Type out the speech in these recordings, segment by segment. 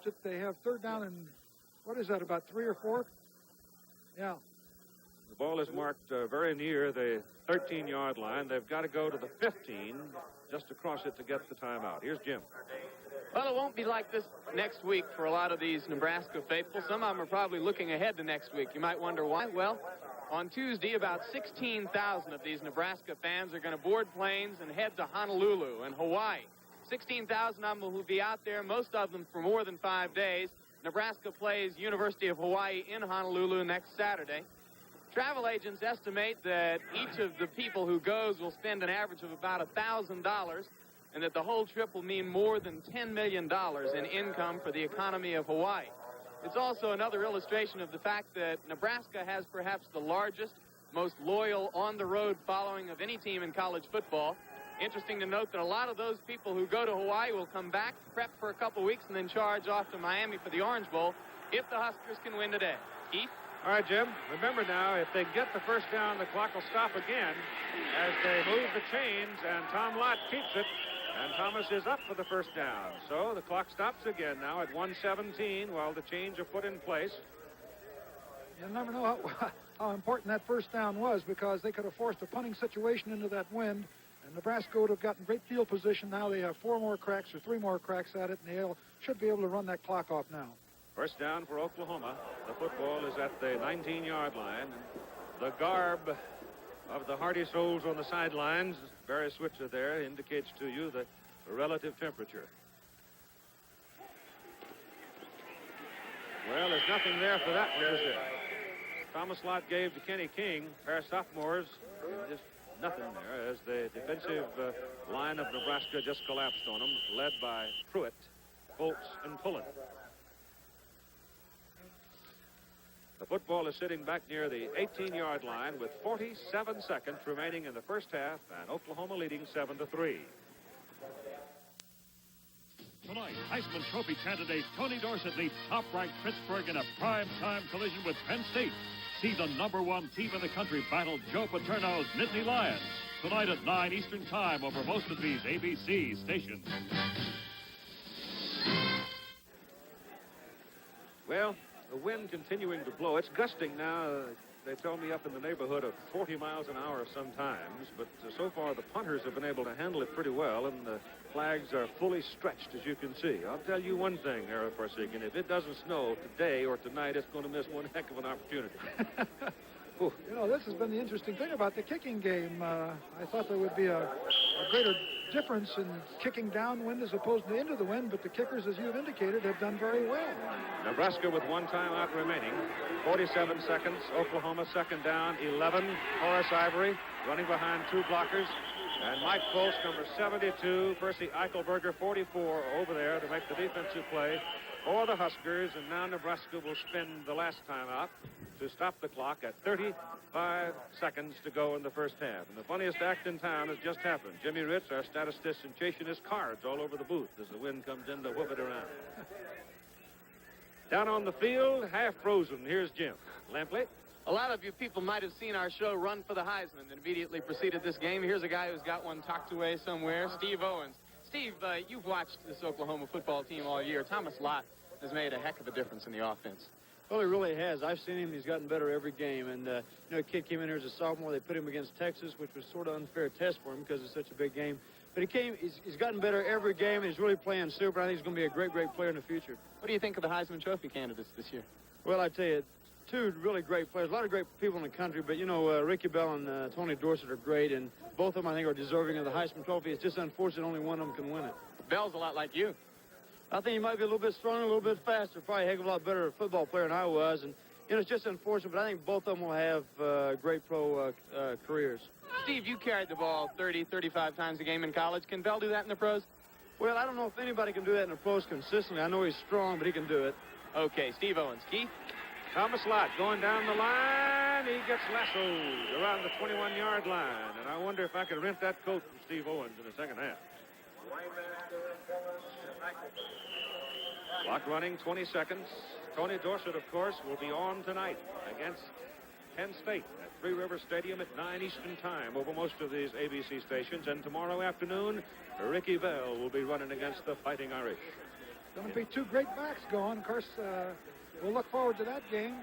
stops it. They have third down and, what is that, about 3 or 4? Yeah. The ball is marked very near the 13-yard line. They've got to go to the 15 just to cross it to get the timeout. Here's Jim. Well, it won't be like this next week for a lot of these Nebraska faithful. Some of them are probably looking ahead to next week. You might wonder why. Well, on Tuesday, about 16,000 of these Nebraska fans are going to board planes and head to Honolulu in Hawaii. 16,000 of them will be out there, most of them for more than 5 days. Nebraska plays University of Hawaii in Honolulu next Saturday. Travel agents estimate that each of the people who goes will spend an average of about $1,000, and that the whole trip will mean more than $10 million in income for the economy of Hawaii. It's also another illustration of the fact that Nebraska has perhaps the largest, most loyal on-the-road following of any team in college football. Interesting to note that a lot of those people who go to Hawaii will come back, prep for a couple weeks, and then charge off to Miami for the Orange Bowl if the Huskers can win today. Keith? All right, Jim. Remember now, if they get the first down, the clock will stop again as they move the chains, and Tom Lott keeps it, and Thomas is up for the first down. So the clock stops again now at 1:17 while the chains are put in place. You'll never know how important that first down was, because they could have forced a punting situation into that wind, and Nebraska would have gotten great field position. Now they have 4 more cracks or 3 more cracks at it, and they should be able to run that clock off now. First down for Oklahoma. The football is at the 19-yard line. The garb of the hardy souls on the sidelines, Barry Switzer there, indicates to you the relative temperature. Well, there's nothing there for that one, is there? Thomas Lott gave to Kenny King, pair of sophomores, just nothing there, as the defensive line of Nebraska just collapsed on them, led by Pruitt, Holtz, and Pullen. The football is sitting back near the 18-yard line with 47 seconds remaining in the first half, and Oklahoma leading 7-3. Tonight, Heisman Trophy candidate Tony Dorsett leads top-ranked Pittsburgh in a prime-time collision with Penn State. See the #1 team in the country battle Joe Paterno's Nittany Lions. Tonight at 9 Eastern Time over most of these ABC stations. Well, the wind continuing to blow. It's gusting now. They tell me up in the neighborhood of 40 miles an hour sometimes, but so far the punters have been able to handle it pretty well, and the flags are fully stretched, as you can see. I'll tell you one thing, Ara Parsegian, if it doesn't snow today or tonight, it's going to miss one heck of an opportunity. You know, this has been the interesting thing about the kicking game. I thought there would be a greater difference in kicking downwind as opposed to into the wind, but the kickers, as you've indicated, have done very well. Nebraska with 1 timeout remaining. 47 seconds. Oklahoma second down, 11. Horace Ivory running behind 2 blockers. And Mike Foltz, number 72. Percy Eichelberger, 44, over there to make the defensive play for the Huskers. And now Nebraska will spend the last timeout to stop the clock at 35 seconds to go in the first half. And the funniest act in town has just happened. Jimmy Ritz, our statistician, chasing his cards all over the booth as the wind comes in to whoop it around. Down on the field, half frozen. Here's Jim Lampley. A lot of you people might have seen our show Run for the Heisman that immediately preceded this game. Here's a guy who's got one tucked away somewhere, Steve Owens. Steve, you've watched this Oklahoma football team all year. Thomas Lott has made a heck of a difference in the offense. Well, he really has. I've seen him. He's gotten better every game. And, you know, a kid came in here as a sophomore. They put him against Texas, which was sort of an unfair test for him because it's such a big game. But he's gotten better every game, and he's really playing super. I think he's going to be a great, great player in the future. What do you think of the Heisman Trophy candidates this year? Well, I tell you, 2 really great players. A lot of great people in the country, but, you know, Ricky Bell and Tony Dorsett are great, and both of them, I think, are deserving of the Heisman Trophy. It's just unfortunate only one of them can win it. Bell's a lot like you. I think he might be a little bit stronger, a little bit faster, probably a heck of a lot better football player than I was. And, you know, it's just unfortunate, but I think both of them will have great pro careers. Steve, you carried the ball 30, 35 times a game in college. Can Bell do that in the pros? Well, I don't know if anybody can do that in the pros consistently. I know he's strong, but he can do it. Okay, Steve Owens. Keith? Thomas Lott going down the line. He gets lassoed around the 21-yard line. And I wonder if I could rent that coat from Steve Owens in the second half. Clock running, 20 seconds. Tony Dorsett, of course, will be on tonight against Penn State at Three River Stadium at 9 Eastern Time over most of these ABC stations. And tomorrow afternoon, Ricky Bell will be running against the Fighting Irish. Going to be two great backs going. Of course, we'll look forward to that game.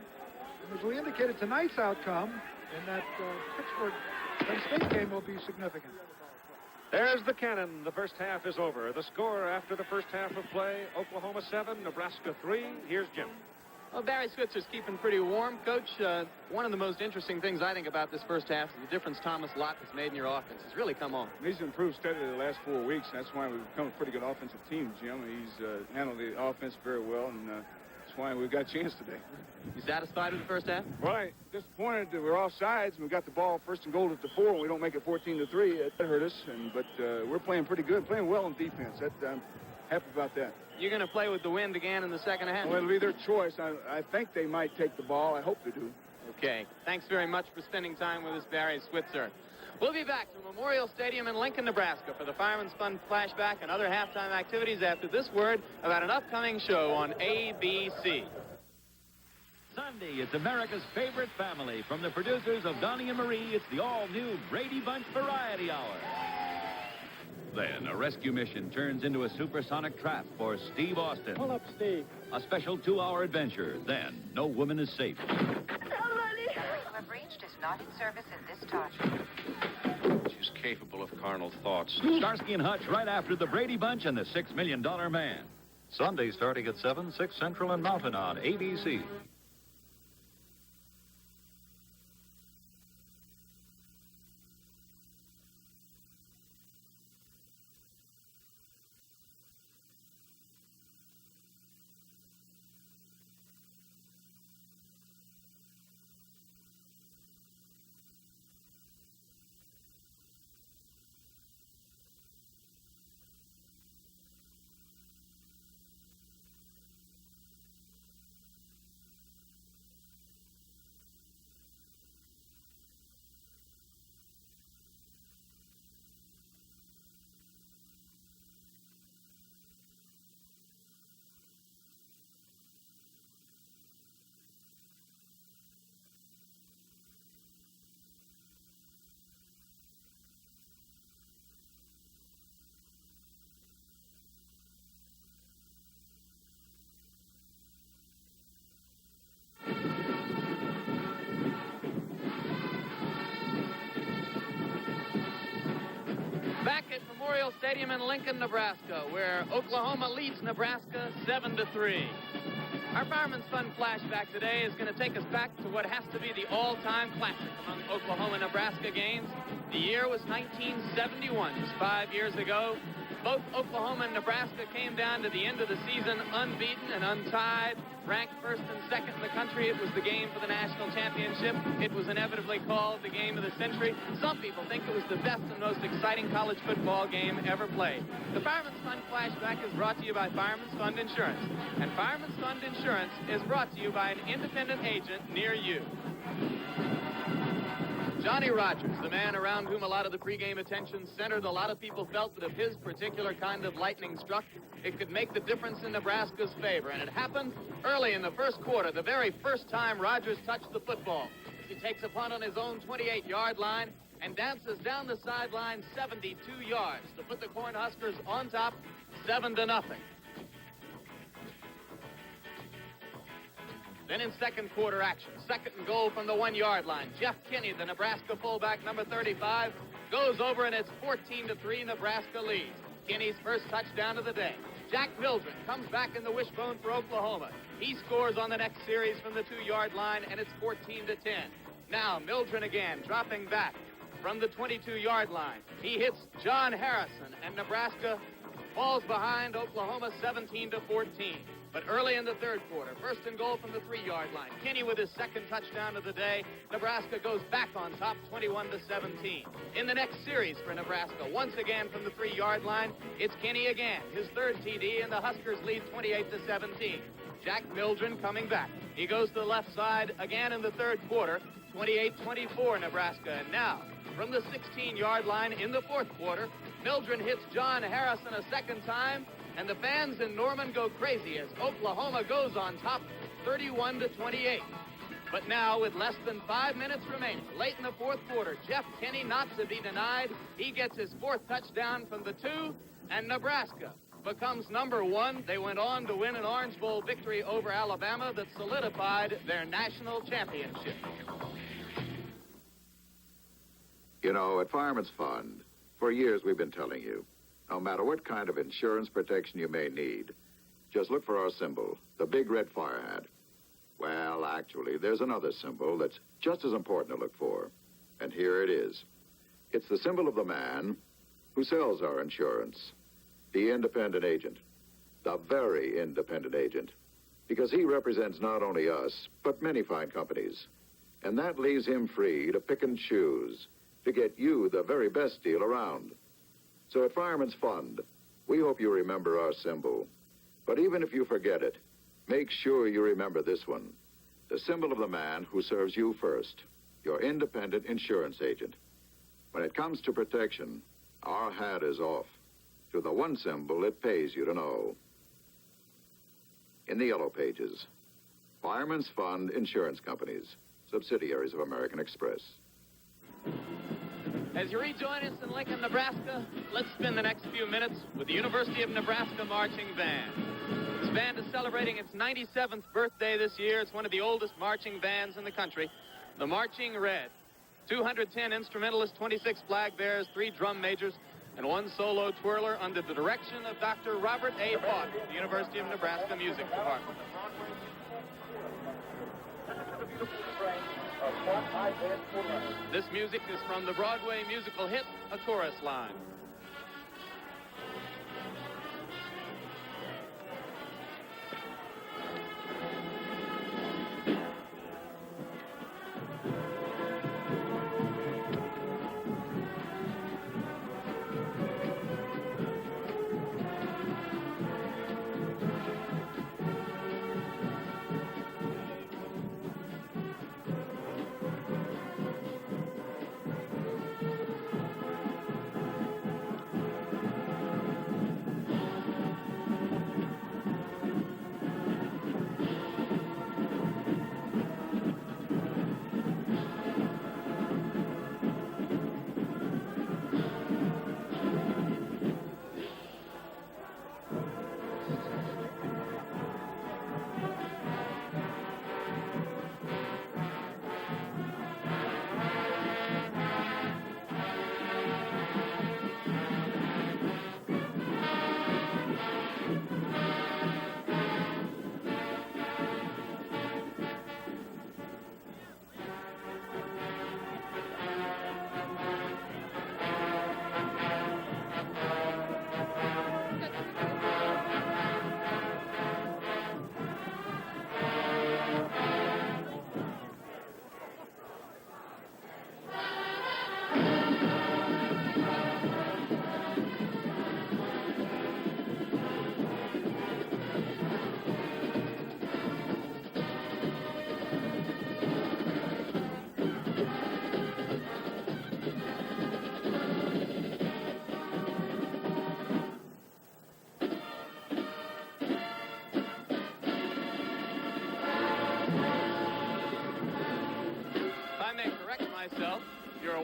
And as we indicated, tonight's outcome in that Pittsburgh-Penn State game will be significant. There's the cannon. The first half is over. The score after the first half of play, Oklahoma 7, Nebraska 3. Here's Jim. Well, Barry Switzer's keeping pretty warm. Coach, one of the most interesting things I think about this first half is the difference Thomas Lott has made in your offense. It's really come on. He's improved steadily the last 4 weeks. That's why we've become a pretty good offensive team, Jim. He's handled the offense very well, and that's why we've got a chance today. You satisfied with the first half? Well, I'm disappointed that we're off sides and we got the ball first and goal at the 4 and we don't make it 14-3. That hurt us, but we're playing pretty good, playing well in defense. I'm happy about that. You're going to play with the wind again in the second half? Well, it'll be their choice. I think they might take the ball. I hope they do. Okay. Thanks very much for spending time with us, Barry Switzer. We'll be back to Memorial Stadium in Lincoln, Nebraska for the Fireman's Fund flashback and other halftime activities after this word about an upcoming show on ABC. Sunday, it's America's favorite family. From the producers of Donnie and Marie, it's the all-new Brady Bunch Variety Hour. Then, a rescue mission turns into a supersonic trap for Steve Austin. Pull up, Steve. A special 2-hour adventure. Then, no woman is safe. Have reached is not in service at this time. She's capable of carnal thoughts. Starsky and Hutch right after the Brady Bunch and the $6 Million Man. Sunday starting at 7, 6 Central and Mountain on ABC. Back at Memorial Stadium in Lincoln, Nebraska, where Oklahoma leads Nebraska 7-3. Our Fireman's Fund flashback today is going to take us back to what has to be the all-time classic among Oklahoma-Nebraska games. The year was 1971, just 5 years ago. Both Oklahoma and Nebraska came down to the end of the season unbeaten and untied, ranked first and second in the country. It was the game for the national championship. It was inevitably called the game of the century. Some people think it was the best and most exciting college football game ever played. The Fireman's Fund flashback is brought to you by Fireman's Fund Insurance. And Fireman's Fund Insurance is brought to you by an independent agent near you. Johnny Rodgers, the man around whom a lot of the pregame attention centered, a lot of people felt that if his particular kind of lightning struck, it could make the difference in Nebraska's favor. And it happened early in the first quarter, the very first time Rodgers touched the football. He takes a punt on his own 28-yard line and dances down the sideline 72 yards to put the Cornhuskers on top 7-0. Then in second quarter action, second and goal from the 1-yard line. Jeff Kinney, the Nebraska fullback, number 35, goes over, and it's 14-3 Nebraska leads. Kinney's first touchdown of the day. Jack Mildren comes back in the wishbone for Oklahoma. He scores on the next series from the 2-yard line, and it's 14-10. Now Mildren again, dropping back from the 22-yard line. He hits John Harrison, and Nebraska falls behind Oklahoma 17-14. But early in the third quarter, first and goal from the 3-yard line. Kinney with his second touchdown of the day. Nebraska goes back on top 21-17. In the next series for Nebraska, once again from the 3-yard line, it's Kinney again, his third TD, and the Huskers lead 28-17. Jack Mildren coming back. He goes to the left side again in the third quarter, 28-24 Nebraska. And now, from the 16-yard line in the fourth quarter, Mildren hits John Harrison a second time, and the fans in Norman go crazy as Oklahoma goes on top 31-28. But now, with less than 5 minutes remaining, late in the fourth quarter, Jeff Kinney, not to be denied, he gets his fourth touchdown from the 2, and Nebraska becomes #1. They went on to win an Orange Bowl victory over Alabama that solidified their national championship. You know, at Fireman's Fund, for years we've been telling you, no matter what kind of insurance protection you may need, just look for our symbol, the big red fire hat. Well, actually, there's another symbol that's just as important to look for. And here it is. It's the symbol of the man who sells our insurance, the independent agent, the very independent agent, because he represents not only us, but many fine companies. And that leaves him free to pick and choose to get you the very best deal around. So at Fireman's Fund, we hope you remember our symbol. But even if you forget it, make sure you remember this one, the symbol of the man who serves you first, your independent insurance agent. When it comes to protection, our hat is off to the one symbol it pays you to know. In the yellow pages, Fireman's Fund Insurance Companies, subsidiaries of American Express. As you rejoin us in Lincoln, Nebraska, let's spend the next few minutes with the University of Nebraska Marching Band. This band is celebrating its 97th birthday this year. It's one of the oldest marching bands in the country, the Marching Red. 210 instrumentalists, 26 flag bearers, 3 drum majors, and 1 solo twirler under the direction of Dr. Robert A. Faught, the University of Nebraska Music Department. This music is from the Broadway musical hit, A Chorus Line.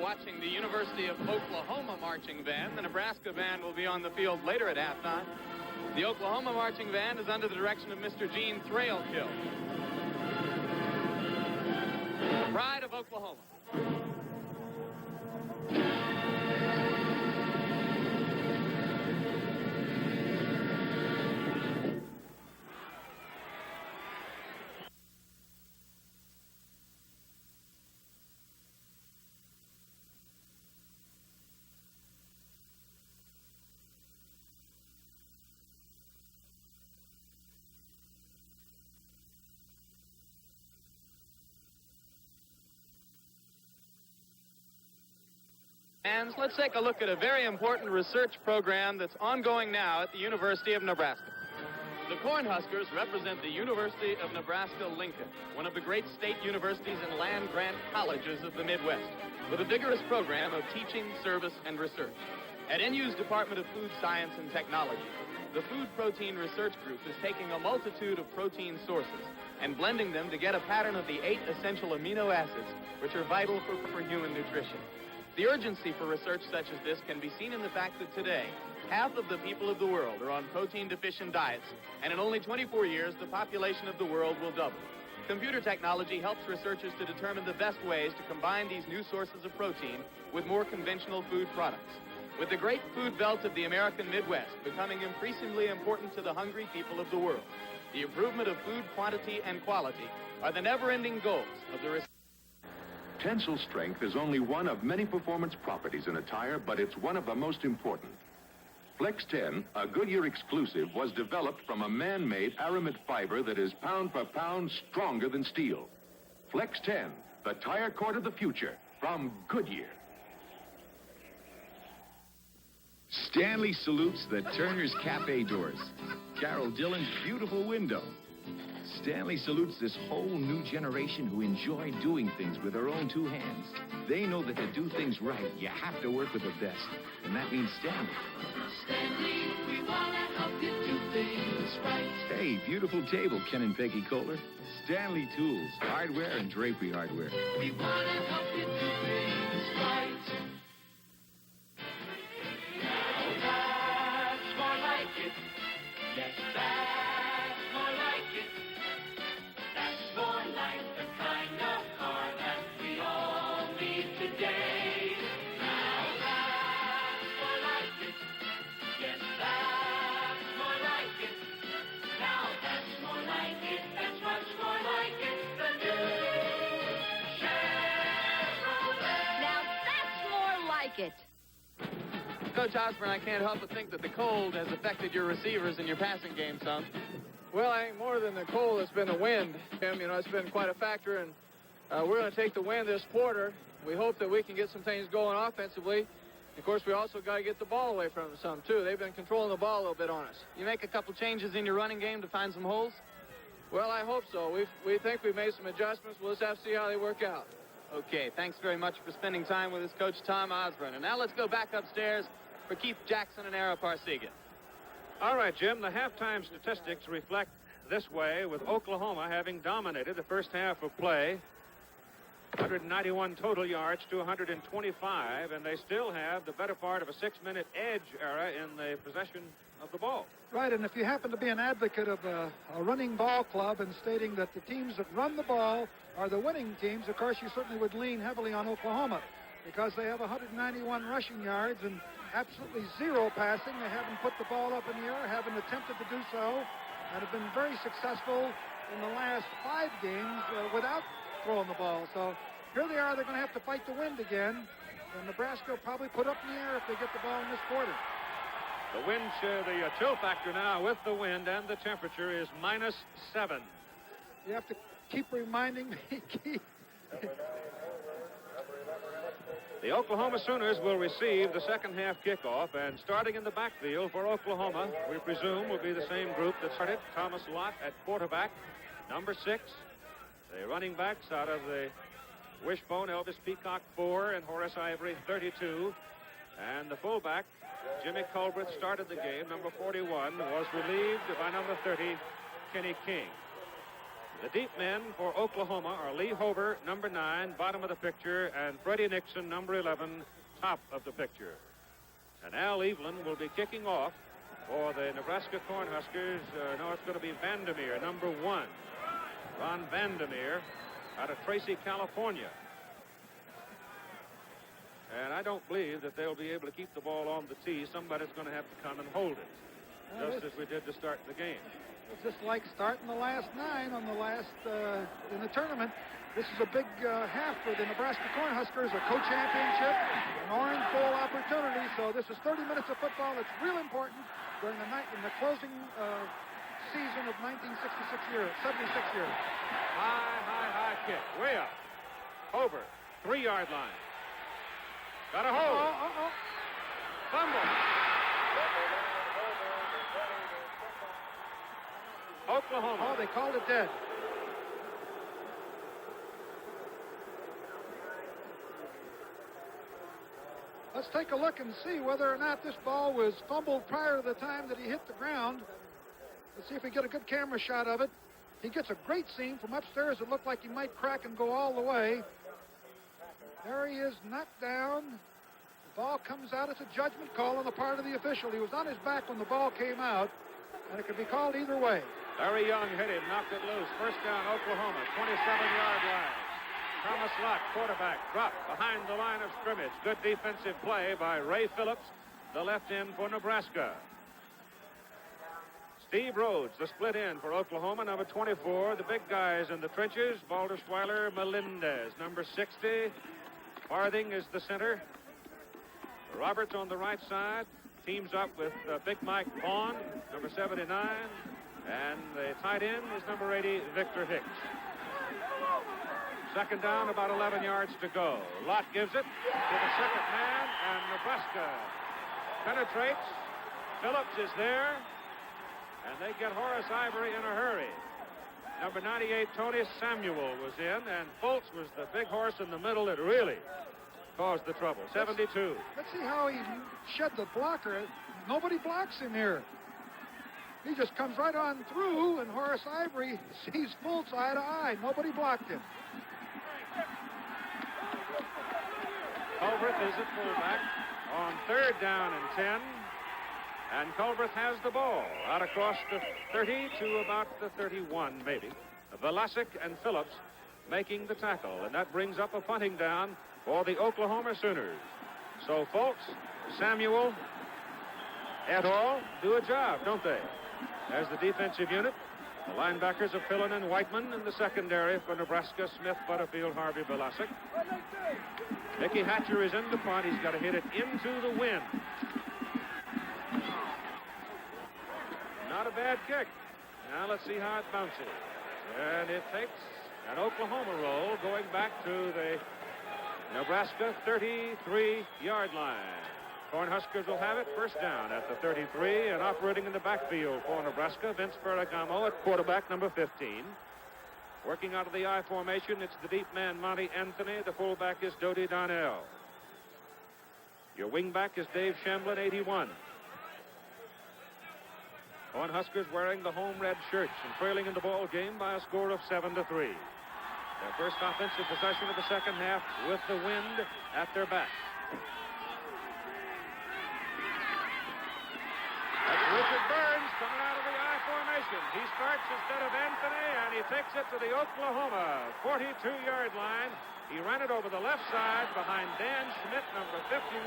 Watching the University of Oklahoma Marching Band. The Nebraska Band will be on the field later at halftime. The Oklahoma Marching Band is under the direction of Mr. Gene Thrailkill. Pride of Oklahoma. And let's take a look at a very important research program that's ongoing now at the University of Nebraska. The Cornhuskers represent the University of Nebraska-Lincoln, one of the great state universities and land-grant colleges of the Midwest, with a vigorous program of teaching, service, and research. At NU's Department of Food Science and Technology, the Food Protein Research Group is taking a multitude of protein sources and blending them to get a pattern of the 8 essential amino acids which are vital for human nutrition. The urgency for research such as this can be seen in the fact that today, half of the people of the world are on protein-deficient diets, and in only 24 years, the population of the world will double. Computer technology helps researchers to determine the best ways to combine these new sources of protein with more conventional food products. With the great food belt of the American Midwest becoming increasingly important to the hungry people of the world, the improvement of food quantity and quality are the never-ending goals of the research. Tensile strength is only one of many performance properties in a tire, but it's one of the most important. Flex 10, a Goodyear exclusive, was developed from a man-made aramid fiber that is pound for pound stronger than steel. Flex 10, the tire cord of the future, from Goodyear. Stanley salutes the Turner's Cafe doors. Carol Dillon's beautiful window. Stanley salutes this whole new generation who enjoy doing things with their own two hands. They know that to do things right, you have to work with the best. And that means Stanley. Stanley, we want to help you do things right. Hey, beautiful table, Ken and Peggy Kohler. Stanley Tools, hardware and drapery hardware. We want to help you do things right. Now that's more like it. Yes, that's more like it. That's more like the kind of car that we all need today. Now that's more like it. Yes, that's more like it. Now that's more like it. That's much more like it. The new Chevrolet. Now that's more like it. Coach Osborne, I can't help but think that the cold has affected your receivers in your passing game some. Well, I think more than the cold, it's been the wind, Tim. You know, it's been quite a factor, and we're going to take the wind this quarter. We hope that we can get some things going offensively. Of course, we also got to get the ball away from them some, too. They've been controlling the ball a little bit on us. You make a couple changes in your running game to find some holes? Well, I hope so. We think we've made some adjustments. We'll just have to see how they work out. Okay, thanks very much for spending time with us, Coach Tom Osborne. And now let's go back upstairs for Keith Jackson and Ara Parsiga. All right, Jim, the halftime statistics reflect this way, with Oklahoma having dominated the first half of play. 191 total yards to 125, and they still have the better part of a 6-minute edge, Ara, in the possession of the ball. Right, and if you happen to be an advocate of a running ball club and stating that the teams that run the ball are the winning teams, of course, you certainly would lean heavily on Oklahoma because they have 191 rushing yards and absolutely zero passing. They haven't put the ball up in the air, haven't attempted to do so, and have been very successful in the last 5 games without throwing the ball. So here they are. They're going to have to fight the wind again, and Nebraska will probably put up in the air if they get the ball in this quarter. The wind, the chill factor now with the wind and the temperature is -7. You have to keep reminding me, Keith. The Oklahoma Sooners will receive the second half kickoff, and starting in the backfield for Oklahoma, we presume will be the same group that started. Thomas Lott at quarterback, number 6. The running backs out of the wishbone, Elvis Peacock 4 and Horace Ivory 32. And the fullback, Jimmy Culbreth, started the game. Number 41 was relieved by number 30, Kenny King. The deep men for Oklahoma are Lee Hover, number 9, bottom of the picture, and Freddie Nixon, number 11, top of the picture. And Al Evelyn will be kicking off for the Nebraska Cornhuskers. No, it's going to be Vandermeer, number 1. Ron Vandermeer out of Tracy, California. And I don't believe that they'll be able to keep the ball on the tee. Somebody's going to have to come and hold it, just as we did to start the game. It's just like starting the last 9 on the last in the tournament. This is a big half for the Nebraska Cornhuskers, a co-championship, an Orange Bowl opportunity. So this is 30 minutes of football. It's real important during the night in the closing season of 76 years. High kick, way up. Over, 3-yard line. Got a hold. Fumble. Oklahoma. Oh, they called it dead. Let's take a look and see whether or not this ball was fumbled prior to the time that he hit the ground. Let's see if we get a good camera shot of it. He gets a great seam from upstairs. It looked like he might crack and go all the way. There he is, knocked down. The ball comes out. It's a judgment call on the part of the official. He was on his back when the ball came out, and it could be called either way. Larry Young hit him, knocked it loose. First down, Oklahoma, 27-yard line. Thomas Lott, quarterback, dropped behind the line of scrimmage. Good defensive play by Ray Phillips, the left end for Nebraska. Steve Rhodes, the split end for Oklahoma, number 24. The big guys in the trenches, Balderschweiler, Melendez, number 60. Farthing is the center. Roberts on the right side teams up with Big Mike Vaughn, number 79. And the tight end is number 80, Victor Hicks. Second down, about 11 yards to go. Lott gives it to the second man, and Nebraska penetrates. Phillips is there, and they get Horace Ivory in a hurry. Number 98, Tony Samuel was in, and Foltz was the big horse in the middle that really caused the trouble. 72. Let's see how he shed the blocker. Nobody blocks him here. He just comes right on through, and Horace Ivory sees Foltz eye to eye. Nobody blocked him. Culbreth is at fullback on third down and 10. And Culbreth has the ball out across the 30 to about the 31, maybe. Velasic and Phillips making the tackle, and that brings up a punting down for the Oklahoma Sooners. So Foltz, Samuel, et al. Do a job, don't they? There's the defensive unit. The linebackers of Pillen and Whiteman in the secondary for Nebraska, Smith, Butterfield, Harvey, Velasic. Mickey Hatcher is in the punt. He's got to hit it into the wind. Not a bad kick. Now let's see how it bounces. And it takes an Oklahoma roll going back to the Nebraska 33-yard line. Cornhuskers will have it first down at the 33, and operating in the backfield for Nebraska, Vince Ferragamo at quarterback, number 15. Working out of the I formation, it's the deep man, Monty Anthony. The fullback is Dodie Donnell. Your wingback is Dave Shamblin, 81. Cornhuskers wearing the home red shirts and trailing in the ball game by a score of 7-3. Their first offensive possession of the second half with the wind at their back. That's Richard Burns coming out of the I formation. He starts instead of Anthony, and he takes it to the Oklahoma 42-yard line. He ran it over the left side behind Dan Schmidt, number 51.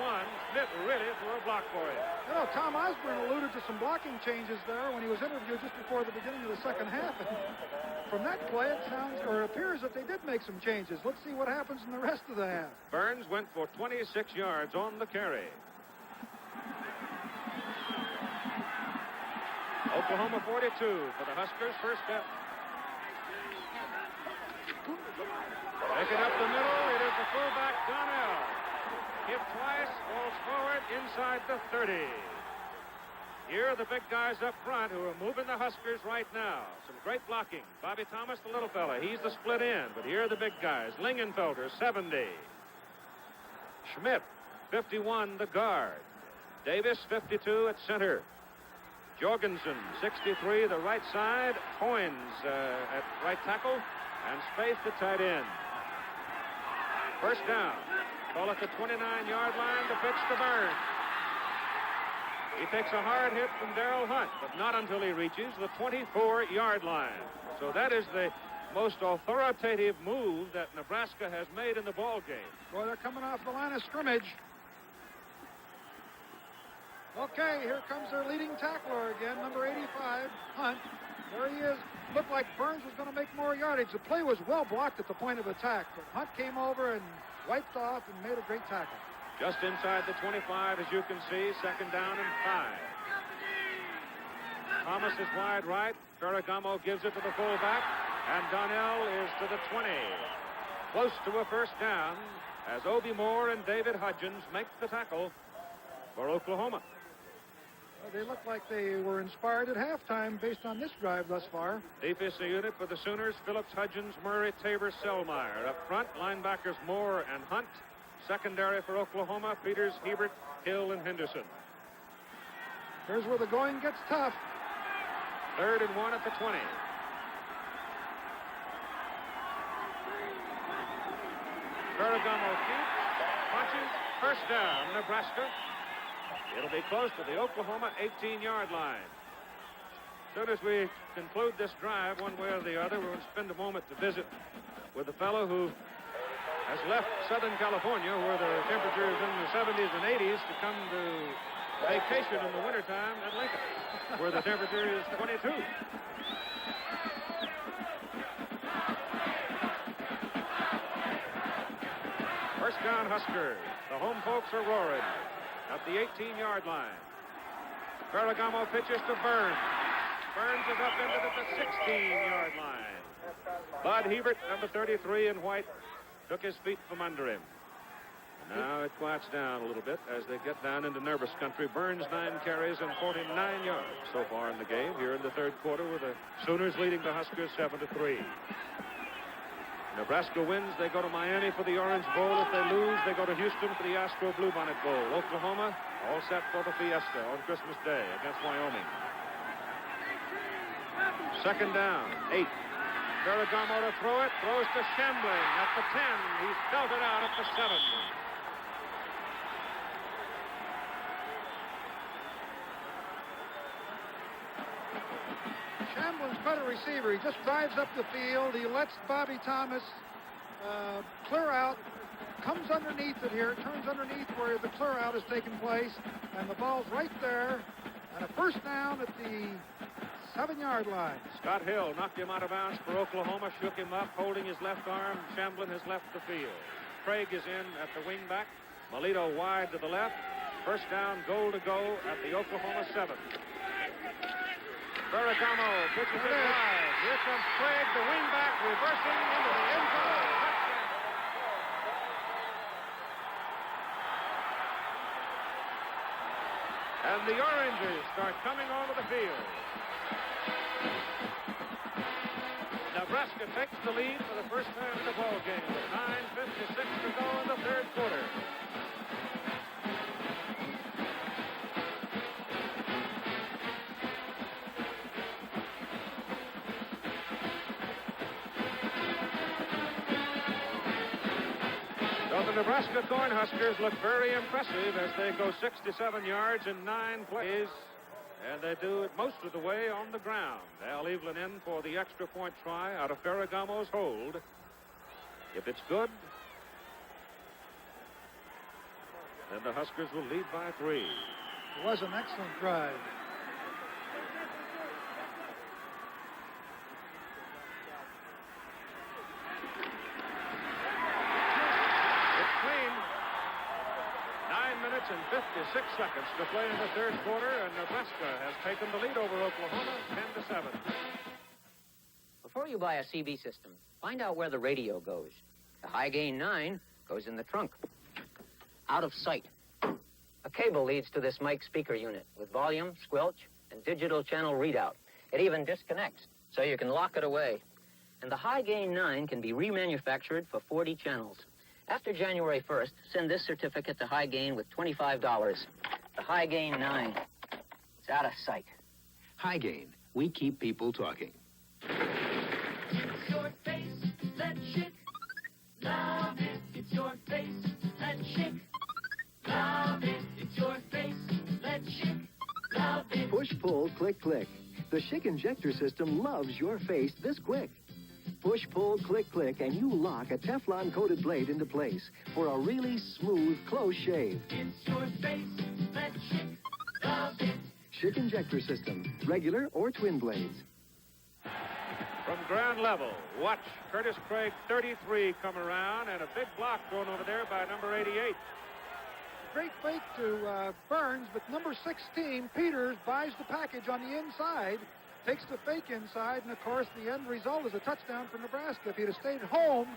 Schmidt really threw a block for him. You know, Tom Osborne alluded to some blocking changes there when he was interviewed just before the beginning of the second half. And from that play, it sounds or appears that they did make some changes. Let's see what happens in the rest of the half. Burns went for 26 yards on the carry. Oklahoma 42 for the Huskers. First step. Taking up the middle, it is the fullback, Donnell. Hit twice, falls forward inside the 30. Here are the big guys up front who are moving the Huskers right now. Some great blocking. Bobby Thomas, the little fella, he's the split end, but here are the big guys. Lingenfelter, 70. Schmidt, 51, the guard. Davis, 52 at center. Jorgensen, 63, the right side. Hoynes at right tackle. And Spaeth, the tight end. First down. Ball at the 29-yard line. The pitch to Burns. He takes a hard hit from Darrell Hunt, but not until he reaches the 24-yard line. So that is the most authoritative move that Nebraska has made in the ball game. Boy, they're coming off the line of scrimmage. Okay, here comes their leading tackler again, number 85, Hunt. There he is. Looked like Burns was going to make more yardage. The play was well blocked at the point of attack, but Hunt came over and wiped off and made a great tackle. Just inside the 25, as you can see, second down and 5. Thomas is wide right. Ferragamo gives it to the fullback, and Donnell is to the 20. Close to a first down as Obie Moore and David Hudgens make the tackle for Oklahoma. They look like they were inspired at halftime based on this drive thus far. Defensive unit for the Sooners, Phillips, Hudgens, Murray, Tabor, Selmeyer. Up front, linebackers Moore and Hunt. Secondary for Oklahoma, Peters, Hebert, Hill, and Henderson. Here's where the going gets tough. 3rd and 1 at the 20. Ferragamo keeps, punches, first down, Nebraska. It'll be close to the Oklahoma 18-yard line. As soon as we conclude this drive, one way or the other, we're going to spend a moment to visit with a fellow who has left Southern California, where the temperature is in the 70s and 80s, to come to vacation in the wintertime at Lincoln, where the temperature is 22. First down, Huskers. The home folks are roaring at the 18-yard line. Ferragamo pitches to Burns. Burns is up into the 16-yard line. Bud Hebert, number 33 in white, took his feet from under him. Now it quiets down a little bit as they get down into nervous country. Burns 9 carries and 49 yards so far in the game here in the third quarter, with the Sooners leading the Huskers 7-3. Nebraska wins, they go to Miami for the Orange Bowl. If they lose, they go to Houston for the Astro Bluebonnet Bowl. Oklahoma all set for the Fiesta on Christmas Day against Wyoming. Second down, 8. Ferragamo to throw it, throws to Shambling at the 10. He's belted out at the 7. Shamlin's quite a receiver. He just drives up the field. He lets Bobby Thomas clear out, comes underneath it here, turns underneath where the clear out is taking place, and the ball's right there, and a first down at the 7-yard line. Scott Hill knocked him out of bounds for Oklahoma, shook him up, holding his left arm. Shamblin has left the field. Craig is in at the wingback. Melito wide to the left. First down, goal to go at the Oklahoma 7. Ferragamo pitches it wide. Here comes Craig, the wingback, reversing into the end zone. And the Oranges start coming onto the field. Nebraska takes the lead for the first time in the ball game with 9:56 to go in the third quarter. So the Nebraska Cornhuskers look very impressive as they go 67 yards in 9 plays. And they do it most of the way on the ground. Al Evelyn in for the extra point try out of Ferragamo's hold. If it's good, then the Huskers will lead by 3. It was an excellent drive. It's clean. 9 minutes and 56 seconds to play in the third quarter, and Nebraska has taken the lead over Oklahoma 10-7. Before you buy a CB system, find out where the radio goes. The high gain 9 goes in the trunk. Out of sight. A cable leads to this mic speaker unit with volume, squelch, and digital channel readout. It even disconnects, so you can lock it away. And the high gain 9 can be remanufactured for 40 channels. After January 1st, send this certificate to High Gain with $25. The High Gain 9. It's out of sight. High Gain. We keep people talking. It's your face, that chick. Love it. It's your face, that chick. Love it. It's your face, that chick. Love it. Push, pull, click, click. The Schick injector system loves your face this quick. Push, pull, click, click, and you lock a Teflon-coated blade into place for a really smooth, close shave. It's your face, that chick. Love it. Schick injector system, regular or twin blades. From ground level, watch Curtis Craig, 33, come around, and a big block thrown over there by number 88. Great fake to Burns, but number 16, Peters, buys the package on the inside, takes the fake inside, and of course the end result is a touchdown for Nebraska. If he'd have stayed home,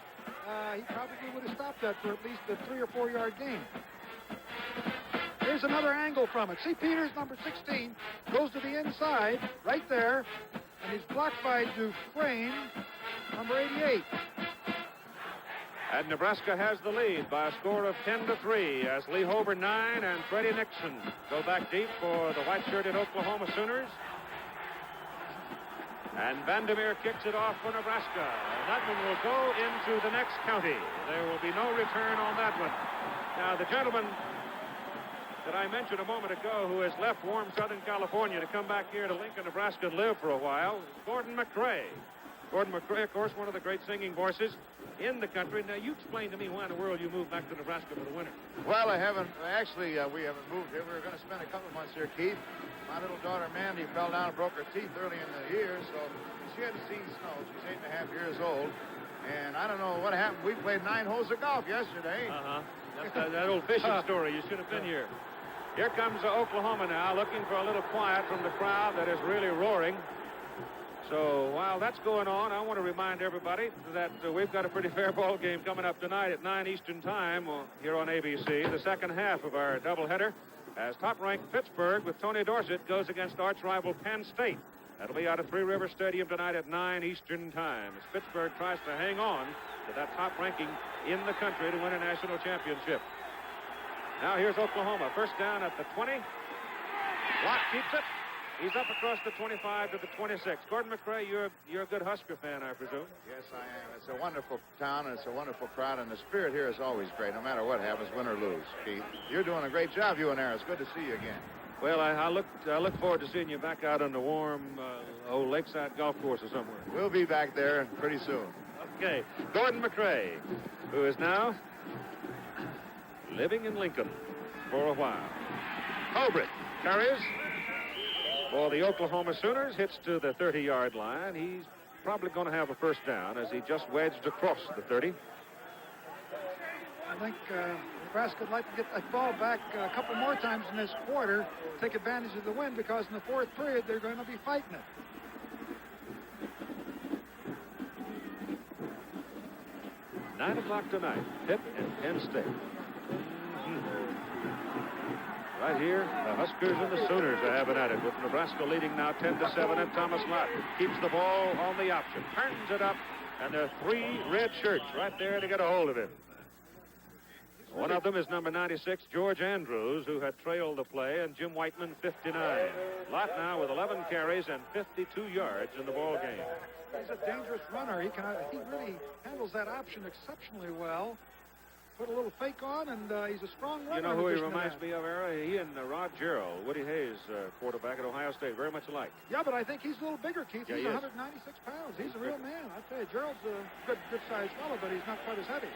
he probably would have stopped that for at least a 3 or 4 yard gain. Here's another angle from it. See, Peters, number 16, goes to the inside, right there, and he's blocked by Dufresne, number 88. And Nebraska has the lead by a score of 10-3 as Lee Hober 9 and Freddie Nixon go back deep for the white-shirted Oklahoma Sooners. And Vandermeer kicks it off for Nebraska. And that one will go into the next county. There will be no return on that one. Now, the gentleman that I mentioned a moment ago who has left warm Southern California to come back here to Lincoln, Nebraska and live for a while, Gordon McCrae. Gordon McCrae, of course, one of the great singing voices in the country. Now, you explain to me why in the world you moved back to Nebraska for the winter. Well, I haven't. Actually, we haven't moved here. We were going to spend a couple of months here, Keith. My little daughter, Mandy, fell down and broke her teeth early in the year, so she had to see snow. She's 8.5 years old. And I don't know what happened. We played 9 holes of golf yesterday. That's that old fishing story. You should have been here. Here comes Oklahoma now, looking for a little quiet from the crowd that is really roaring. So while that's going on, I want to remind everybody that we've got a pretty fair ball game coming up tonight at 9 Eastern Time here on ABC. The second half of our doubleheader, as top-ranked Pittsburgh with Tony Dorsett goes against arch-rival Penn State. That'll be out of Three River Stadium tonight at 9 Eastern Time as Pittsburgh tries to hang on to that top ranking in the country to win a national championship. Now here's Oklahoma. First down at the 20. Lott keeps it. He's up across the 25 to the 26. Gordon McCrae, you're a good Husker fan, I presume. Yes, I am. It's a wonderful town, and it's a wonderful crowd, and the spirit here is always great, no matter what happens, win or lose, Keith. You're doing a great job, you and Aaron. It's good to see you again. Well, I look forward to seeing you back out on the warm old lakeside golf course or somewhere. We'll be back there pretty soon. Okay. Gordon McCrae, who is now living in Lincoln for a while. Holbrook carries for the Oklahoma Sooners, hits to the 30-yard line. He's probably going to have a first down as he just wedged across the 30. I think Nebraska would like to get that ball back a couple more times in this quarter, take advantage of the wind, because in the fourth period they're going to be fighting it. Nine o'clock tonight, Pitt and Penn State. Right here, the Huskers and the Sooners are having at it, with Nebraska leading now 10-7, and Thomas Lott keeps the ball on the option, turns it up, and there are 3 red shirts right there to get a hold of him. One of them is number 96, George Andrews, who had trailed the play, and Jim Whiteman, 59. Lott now with 11 carries and 52 yards in the ball game. He's a dangerous runner. He really handles that option exceptionally well. Put a little fake on, and he's a strong runner. You know who he reminds me of, Era? He and Rod Gerald, Woody Hayes, quarterback at Ohio State, very much alike. Yeah, but I think he's a little bigger, Keith. Yeah, he's he 196 pounds. He's a real man. I tell you, Gerald's a good-sized fellow, but he's not quite as heavy.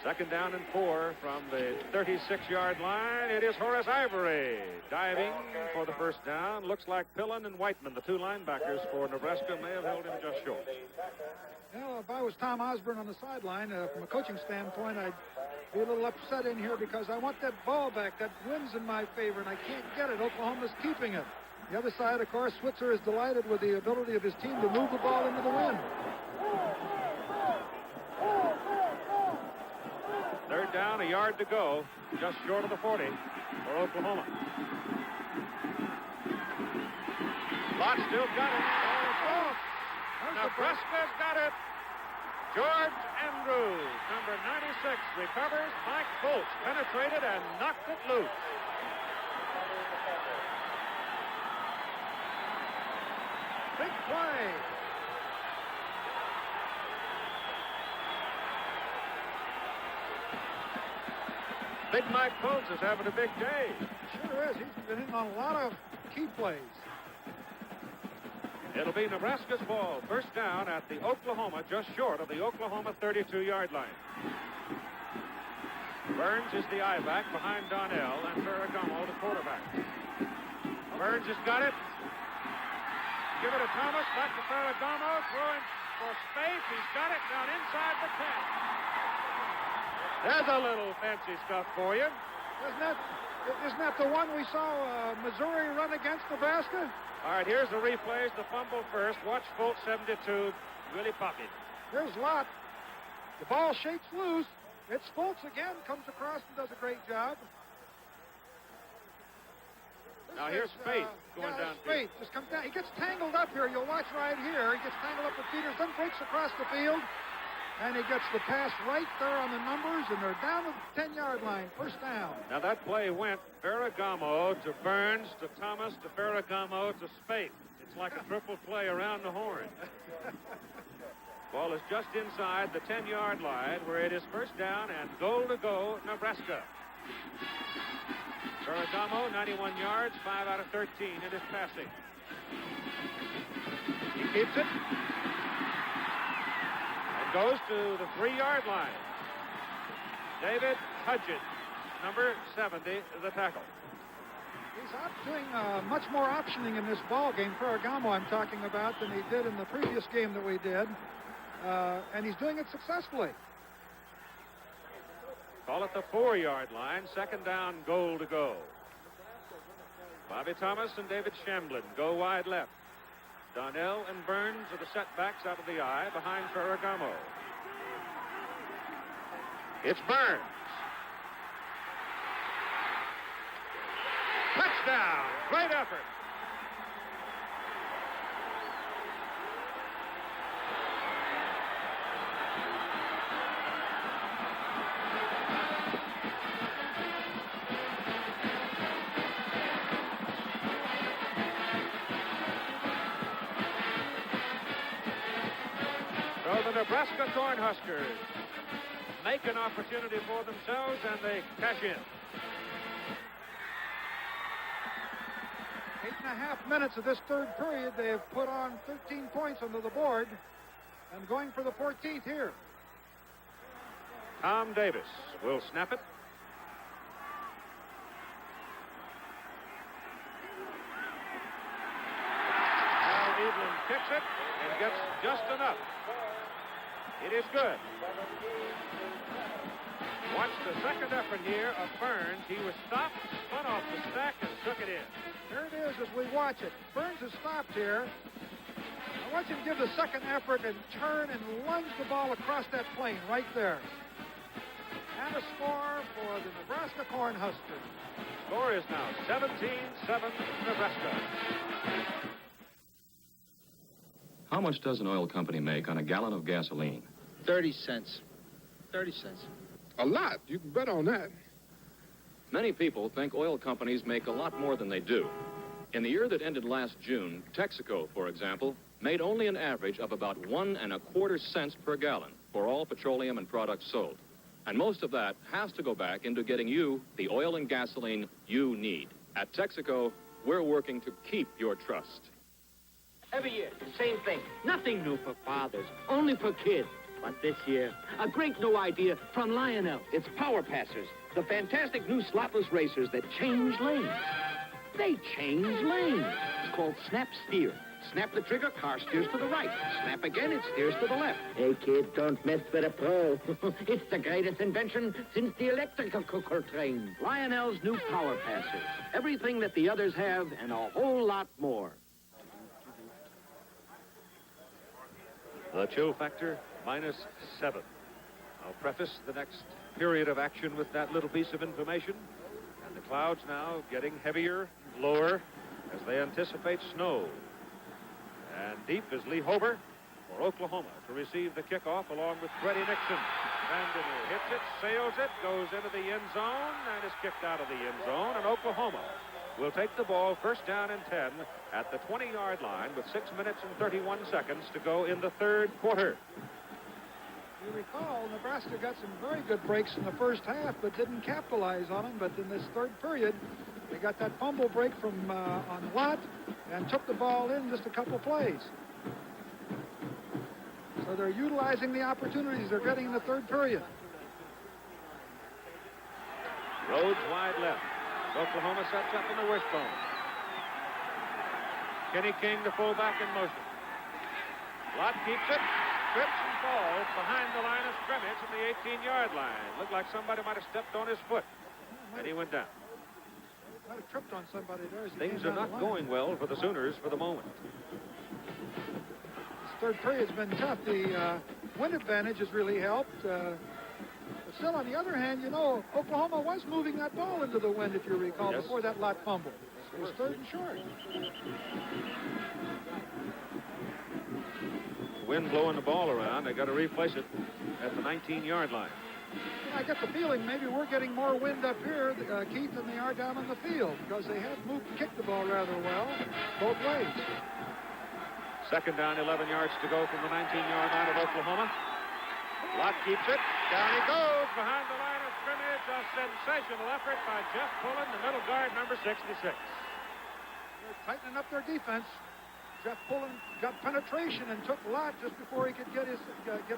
Second down and 4 from the 36-yard line. It is Horace Ivory diving for the first down. Looks like Pillen and Whiteman, the 2 linebackers for Nebraska, may have held him just short. Well, if I was Tom Osborne on the sideline, from a coaching standpoint, I'd be a little upset in here because I want that ball back. That wind's in my favor, and I can't get it. Oklahoma's keeping it. The other side, of course, Switzer is delighted with the ability of his team to move the ball into the wind. Third down, a yard to go, just short of the 40 for Oklahoma. Lott still got it. Nebraska's got it. George Andrews, number 96, recovers. Mike Foltz penetrated and knocked it loose. Big play. Big Mike Foltz is having a big day. Sure is. He's been in on a lot of key plays. It'll be Nebraska's ball. First down at the Oklahoma, just short of the Oklahoma 32-yard line. Burns is the I-back behind Donnell, and Ferragamo, the quarterback. Burns has got it. Give it to Thomas, back to Ferragamo, throwing for space. He's got it down inside the 10. There's a little fancy stuff for you. Isn't that the one we saw Missouri run against Nebraska? All right, here's the replays. The fumble first. Watch Foltz, 72. Really pocket. Here's Lott. The ball shakes loose. It's Foltz again. Comes across and does a great job. Now here's Spate going down. Spate just comes down. He gets tangled up here. You'll watch right here. He gets tangled up with Peters, then breaks across the field. And he gets the pass right there on the numbers, and they're down to the 10-yard line. First down. Now that play went Ferragamo to Burns to Thomas to Ferragamo to Spate. It's like a triple play around the horn. Ball is just inside the 10-yard line, where it is first down and goal to go, Nebraska. Ferragamo, 91 yards, 5 out of 13 in his passing. He keeps it and goes to the 3-yard line. David Hudgens, number 70, the tackle. He's out doing much more optioning in this ball game, Ferragamo I'm talking about, than he did in the previous game that we did. And he's doing it successfully. Call it the 4-yard line. Second down, goal to go. Bobby Thomas and David Shamblin go wide left. Donnell and Burns are the setbacks out of the eye behind Ferragamo. It's Burns. Touchdown. Great effort. So the Nebraska Cornhuskers make an opportunity for themselves, and they cash in. 8.5 minutes of this third period, they have put on 13 points onto the board and going for the 14th here. Tom Davis will snap it. Now Evelyn kicks it and gets just enough. It is good. Watch the second effort here of Burns. He was stopped, spun off the stack, and took it in. There it is as we watch it. Burns is stopped here. I watch him give the second effort and turn and lunge the ball across that plane right there. And a score for the Nebraska Cornhuskers. Score is now 17-7 Nebraska. How much does an oil company make on a gallon of gasoline? 30 cents. 30 cents. A lot. You can bet on that. Many people think oil companies make a lot more than they do. In the year that ended last June, Texaco, for example, made only an average of about 1.25 cents per gallon for all petroleum and products sold. And most of that has to go back into getting you the oil and gasoline you need. At Texaco, we're working to keep your trust. Every year, the same thing. Nothing new for fathers, only for kids. But this year, a great new idea from Lionel. It's Power Passers, the fantastic new slotless racers that change lanes. They change lanes. It's called Snap Steer. Snap the trigger, car steers to the right. Snap again, it steers to the left. Hey, kid, don't mess with a pro. It's the greatest invention since the electrical cooker train. Lionel's new Power Passers. Everything that the others have and a whole lot more. The chill factor, -7. I'll preface the next period of action with that little piece of information. And the clouds now getting heavier, lower, as they anticipate snow. And deep is Lee Hober for Oklahoma to receive the kickoff along with Freddie Nixon. Vandermeer hits it, sails it, goes into the end zone, and is kicked out of the end zone. And Oklahoma will take the ball first down and 10 at the 20-yard line with 6 minutes and 31 seconds to go in the third quarter. You recall, Nebraska got some very good breaks in the first half, but didn't capitalize on them. But in this third period, they got that fumble break from on Watt and took the ball in just a couple plays. So they're utilizing the opportunities they're getting in the third period. Rhodes wide left. Oklahoma sets up in the wishbone. Kenny King, the fullback, in motion. Lott keeps it, trips and falls behind the line of scrimmage from the 18-yard line. Looked like somebody might have stepped on his foot, and he went down. Might have tripped on somebody there. Things are not going well for the Sooners for the moment. This third period's been tough. The wind advantage has really helped. But still, on the other hand, you know, Oklahoma was moving that ball into the wind, if you recall, Yes. before that Lott fumble. It was third and short. Wind blowing the ball around. They got to replace it at the 19-yard line. I get the feeling maybe we're getting more wind up here, Keith, than they are down on the field, because they have kicked the ball rather well both ways. Second down, 11 yards to go from the 19-yard line of Oklahoma. Lott keeps it. Down he goes behind the line of scrimmage. A sensational effort by Jeff Pullen, the middle guard, number 66. They're tightening up their defense. Jeff Pullen got penetration and took Lott just before he could get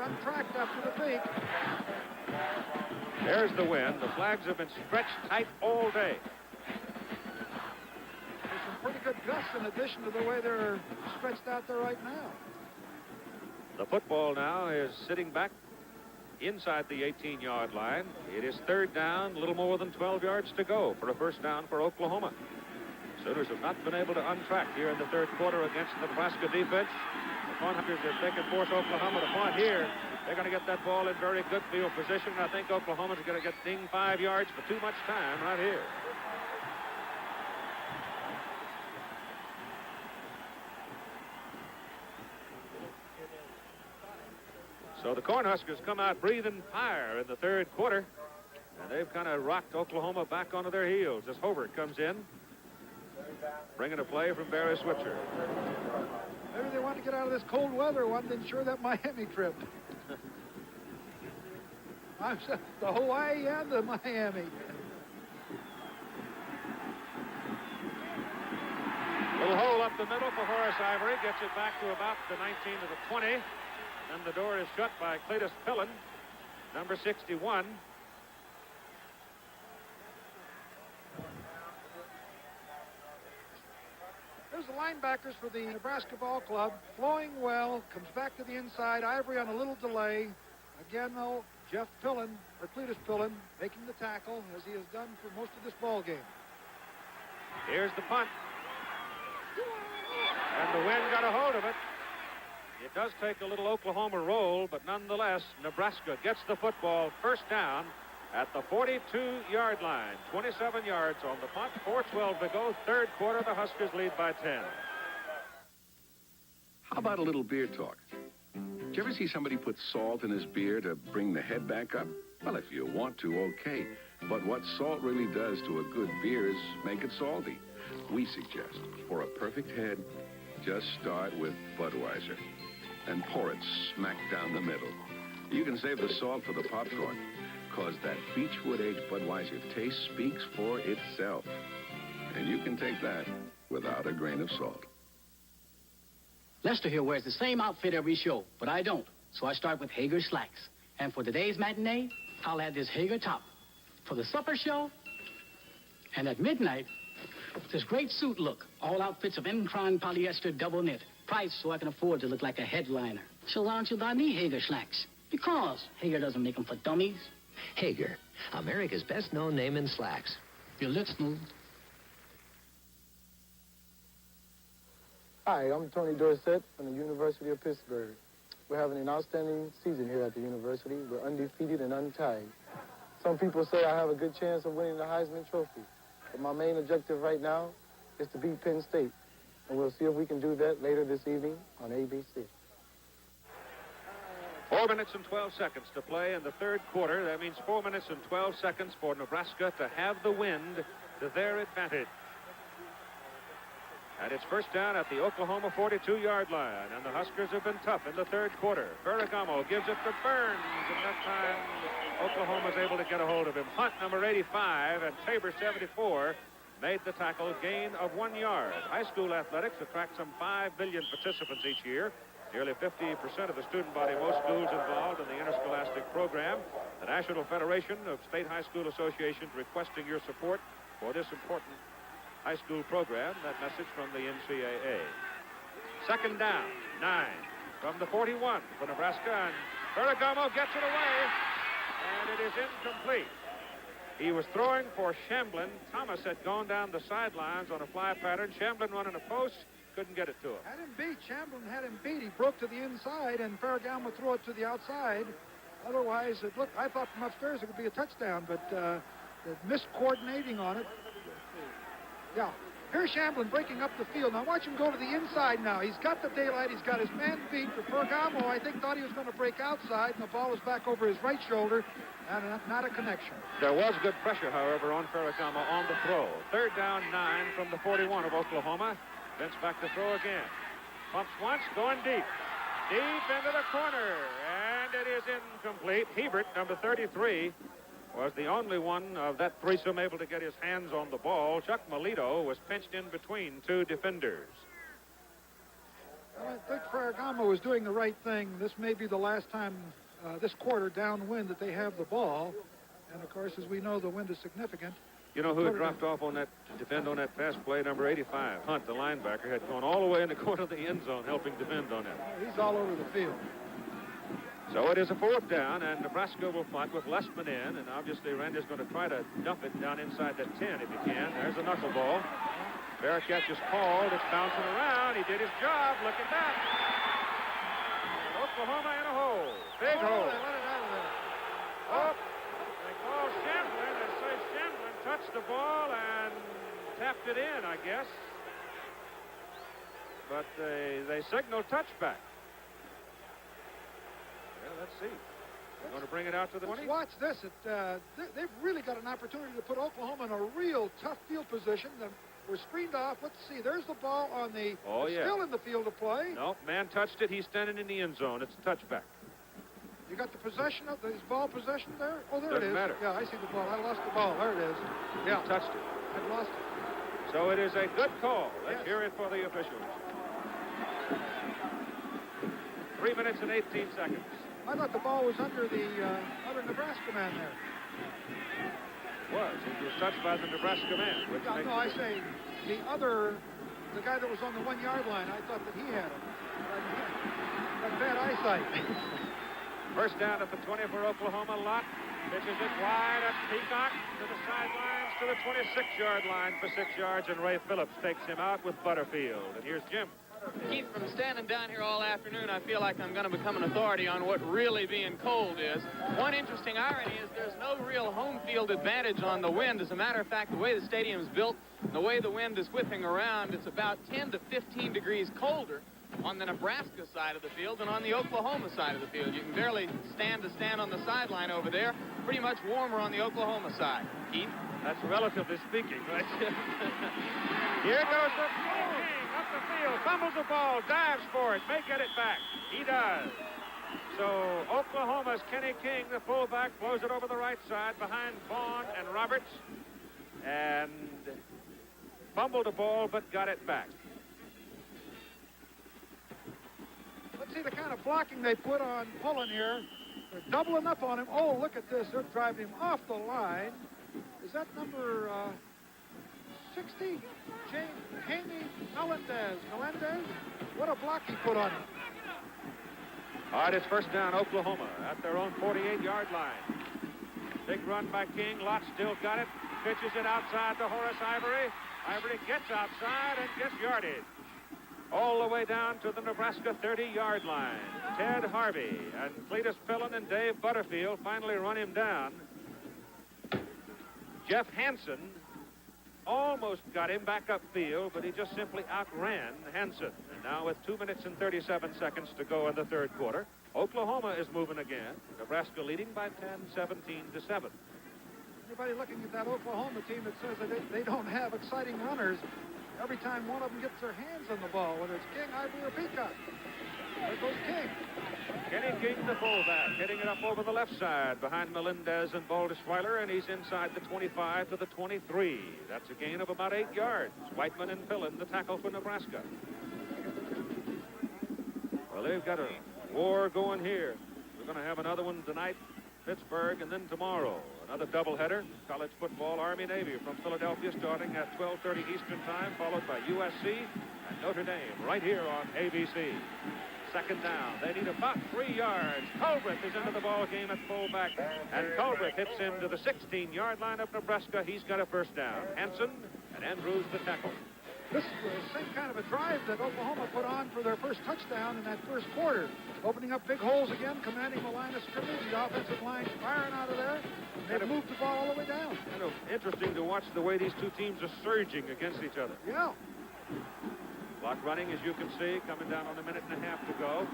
untracked after the fake. There's the wind. The flags have been stretched tight all day. There's some pretty good gusts in addition to the way they're stretched out there right now. The football now is sitting back inside the 18-yard line. It is third down, a little more than 12 yards to go for a first down for Oklahoma. Sooners have not been able to untrack here in the third quarter against the Nebraska defense. The Cornhuskers, if they can force Oklahoma to punt here, they're going to get that ball in very good field position. I think Oklahoma's going to get dinged 5 yards for too much time right here. So the Cornhuskers come out breathing fire in the third quarter, and they've kind of rocked Oklahoma back onto their heels as Hobart comes in, bringing a play from Barry Switzer. Maybe they want to get out of this cold weather, wanted to ensure that Miami trip. The Hawaii and the Miami. Little hole up the middle for Horace Ivory, gets it back to about the 19 to the 20. And the door is shut by Cletus Pillen, number 61. There's the linebackers for the Nebraska Ball Club. Flowing well, comes back to the inside. Ivory on a little delay. Again, though, Jeff Pillen, or Cletus Pillen, making the tackle, as he has done for most of this ball game. Here's the punt. And the wind got a hold of it. It does take a little Oklahoma roll, but nonetheless, Nebraska gets the football first down at the 42-yard line. 27 yards on the punt, 4:12 to go. Third quarter, the Huskers lead by 10. How about a little beer talk? Did you ever see somebody put salt in his beer to bring the head back up? Well, if you want to, okay. But what salt really does to a good beer is make it salty. We suggest, for a perfect head, just start with Budweiser and pour it smack down the middle. You can save the salt for the popcorn, because that Beechwood-aged Budweiser taste speaks for itself. And you can take that without a grain of salt. Lester here wears the same outfit every show, but I don't. So I start with Hager slacks. And for today's matinee, I'll add this Hager top. For the supper show, and at midnight, this great suit look. All outfits of Encron polyester double knit. Price so I can afford to look like a headliner. So why don't you buy me Hager slacks? Because Hager doesn't make them for dummies. Hager, America's best-known name in slacks. Your lips move. Hi, I'm Tony Dorsett from the University of Pittsburgh. We're having an outstanding season here at the university. We're undefeated and untied. Some people say I have a good chance of winning the Heisman Trophy. But my main objective right now is to beat Penn State. And we'll see if we can do that later this evening on ABC. 4 minutes and 12 seconds to play in the third quarter. That means 4 minutes and 12 seconds for Nebraska to have the wind to their advantage. And it's first down at the Oklahoma 42-yard line. And the Huskers have been tough in the third quarter. Ferragamo gives it to Burns. And that time, Oklahoma's able to get a hold of him. Hunt, number 85, and Tabor, 74, made the tackle, gain of 1 yard. High school athletics attract some 5 million participants each year. Nearly 50% of the student body, most schools involved in the interscholastic program. The National Federation of State High School Associations requesting your support for this important high school program. That message from the NCAA. Second down, 9 from the 41 for Nebraska, and Ferragamo gets it away, and it is incomplete. He was throwing for Shamblin. Thomas had gone down the sidelines on a fly pattern. Shamblin running a post, couldn't get it to him. Had him beat. Shamblin had him beat. He broke to the inside, and Ferragamo threw it to the outside. Otherwise, I thought from upstairs it could be a touchdown, but the miscoordinating on it. Yeah. Here's Shamblin breaking up the field. Now watch him go to the inside now. He's got the daylight. He's got his man beat. But Ferragamo, I think, thought he was going to break outside, and the ball is back over his right shoulder, and not a connection. There was good pressure, however, on Ferragamo on the throw. Third down, 9 from the 41 of Oklahoma. Vince back to throw again. Pumps once, going deep. Deep into the corner, and it is incomplete. Hebert, number 33, was the only one of that threesome able to get his hands on the ball. Chuck Melito was pinched in between two defenders. Well, I think Ferragamo was doing the right thing. This may be the last time this quarter downwind that they have the ball. And, of course, as we know, the wind is significant. You know who had dropped off on that to defend on that pass play? Number 85, Hunt, the linebacker, had gone all the way in the corner of the end zone helping defend on it. He's all over the field. So it is a fourth down, and Nebraska will punt with Lessman in, and obviously Randy's going to try to dump it down inside that 10 if he can. There's a knuckleball. Fair catch is called. It's bouncing around. He did his job. Looking back. And Oklahoma in a hole. Big hole. They let it out of there. Oh, they call Shamblin. They say Shamblin touched the ball and tapped it in, I guess. But they signal touchback. Well, let's see. They're going to bring it out to the 20. Watch this. They've really got an opportunity to put Oklahoma in a real tough field position. We're screened off. Let's see. There's the ball on the... Oh, yeah. Still in the field of play. Nope, man touched it. He's standing in the end zone. It's a touchback. You got the possession of his ball possession there? Oh, there Doesn't it is. matter. Yeah, I see the ball. I lost the ball. There it is. Yeah. He touched it. I lost it. So it is a good call. Let's hear it for the officials. 3 minutes and 18 seconds. I thought the ball was under the other Nebraska man there. It was touched by the Nebraska man. Which No, I say the guy that was on the 1 yard line, I thought that he had it. Got bad eyesight. First down at the 20 for Oklahoma. Lott pitches it wide at Peacock to the sidelines to the 26-yard line for 6 yards, and Ray Phillips takes him out with Butterfield. And here's Jim. Keith, from standing down here all afternoon, I feel like I'm going to become an authority on what really being cold is. One interesting irony is there's no real home field advantage on the wind. As a matter of fact, the way the stadium's built, and the way the wind is whipping around, it's about 10 to 15 degrees colder on the Nebraska side of the field than on the Oklahoma side of the field. You can barely stand on the sideline over there. Pretty much warmer on the Oklahoma side. Keith? That's relatively speaking, right? Here goes the King up the field, fumbles the ball, dives for it, may get it back. He does. So Oklahoma's Kenny King, the fullback, blows it over the right side behind Vaughn and Roberts, and fumbled the ball but got it back. Let's see the kind of blocking they put on Pullen here. They're doubling up on him. Oh, look at this. They're driving him off the line. Is that number 60? Jamie Melendez. What a block he put on him. All right, it's first down, Oklahoma at their own 48-yard line. Big run by King. Lott still got it. Pitches it outside to Horace Ivory. Ivory gets outside and gets yardage. All the way down to the Nebraska 30-yard line. Ted Harvey and Cletus Pillen and Dave Butterfield finally run him down. Jeff Hansen almost got him back upfield, but he just simply outran Hansen. And now with 2 minutes and 37 seconds to go in the third quarter, Oklahoma is moving again. Nebraska leading by 10, 17-7. Anybody looking at that Oklahoma team that says that they don't have exciting runners, every time one of them gets their hands on the ball, whether it's King, Ivory, or Peacock. There goes King. Kenny King, the fullback, hitting it up over the left side behind Melendez and Baldisweiler, and he's inside the 25 to the 23. That's a gain of about 8 yards. Whiteman and Pillen, the tackle for Nebraska. Well, they've got a war going here. We're going to have another one tonight, Pittsburgh, and then tomorrow. Another doubleheader, college football, Army-Navy from Philadelphia starting at 12:30 Eastern Time, followed by USC and Notre Dame right here on ABC. Second down. They need about 3 yards. Colbert is into the ball game at fullback, and Colbert hits him to the 16-yard line of Nebraska. He's got a first down. Hansen and Andrews the tackle. This is the same kind of a drive that Oklahoma put on for their first touchdown in that first quarter. Opening up big holes again, commanding the line of scrimmage. The offensive line firing out of there. They've moved the ball all the way down. Kind of interesting to watch the way these two teams are surging against each other. Yeah. Clock running, as you can see, coming down on a minute and a half to go.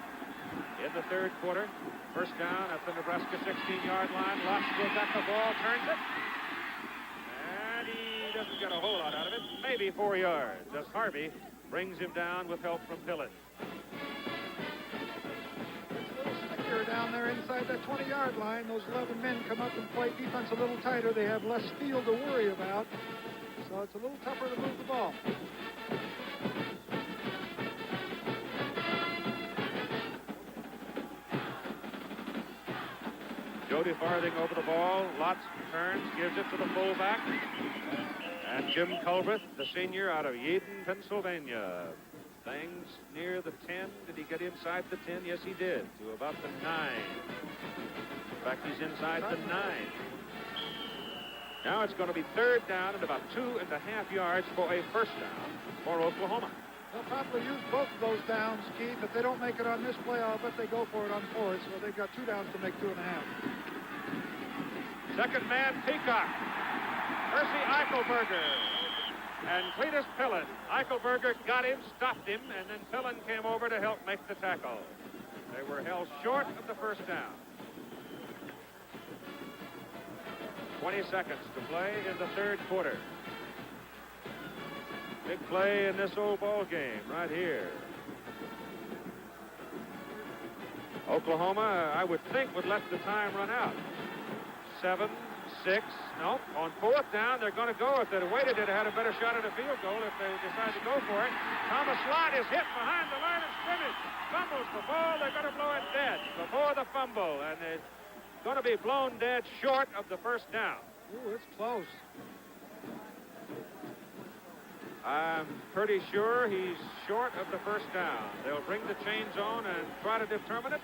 In the third quarter, first down at the Nebraska 16-yard line. Lott will back the ball, turns it. And he doesn't get a whole lot out of it. Maybe 4 yards as Harvey brings him down with help from Pillett. Stickier down there inside that 20-yard line. Those 11 men come up and play defense a little tighter. They have less field to worry about, so it's a little tougher to move the ball. Jody Farthing over the ball. Lotz turns, gives it to the fullback. And Jim Culbreth, the senior out of Yeadon, Pennsylvania. Things near the 10. Did he get inside the 10? Yes, he did. To about the 9. In fact, he's inside the 9. Now it's going to be third down and about 2.5 yards for a first down for Oklahoma. They'll probably use both of those downs, Keith. If they don't make it on this play, I'll bet they go for it on fourth. So they've got 2 downs to make 2.5. Second man, Peacock. Percy Eichelberger. And Cletus Pillett. Eichelberger got him, stopped him, and then Pillett came over to help make the tackle. They were held short of the first down. 20 seconds to play in the third quarter. Big play in this old ball game right here. Oklahoma, I would think, would let the time run out. 7, 6. No, on fourth down, they're going to go. If they'd have waited, they'd have had a better shot at a field goal if they decide to go for it. Thomas Lott is hit behind the line of scrimmage. Fumbles the ball. They're going to blow it dead before the fumble. And it's going to be blown dead short of the first down. Ooh, it's close. I'm pretty sure he's short of the first down. They'll bring the chains on and try to determine it.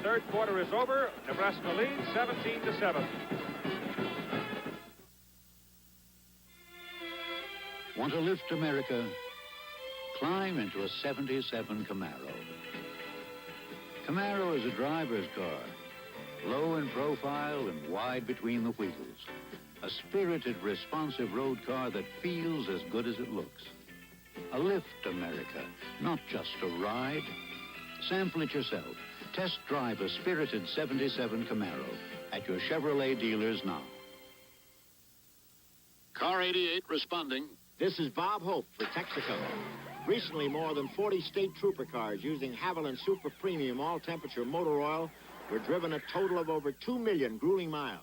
Third quarter is over. Nebraska leads 17-7. Want to lift America? Climb into a 77 Camaro. Camaro is a driver's car, low in profile and wide between the wheels. A spirited, responsive road car that feels as good as it looks. A lift America, not just a ride. Sample it yourself. Test drive a spirited 77 Camaro at your Chevrolet dealers now. Car 88 responding. This is Bob Hope for Texaco. Recently, more than 40 state trooper cars using Haviland Super Premium all-temperature motor oil were driven a total of over 2 million grueling miles.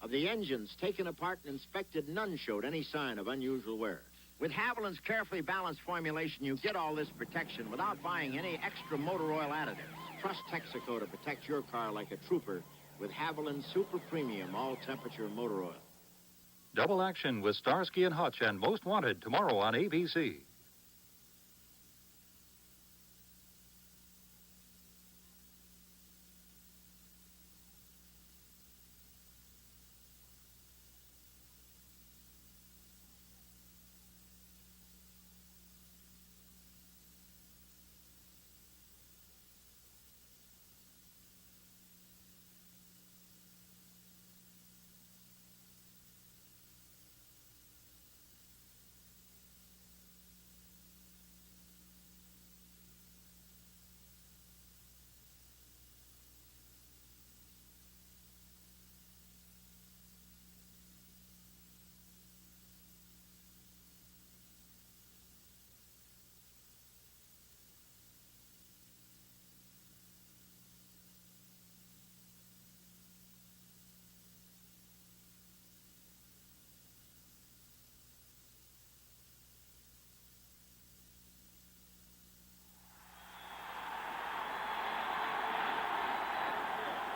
Of the engines taken apart and inspected, none showed any sign of unusual wear. With Haviland's carefully balanced formulation, you get all this protection without buying any extra motor oil additives. Trust Texaco to protect your car like a trooper with Haviland Super Premium all-temperature motor oil. Double action with Starsky and Hutch and Most Wanted tomorrow on ABC.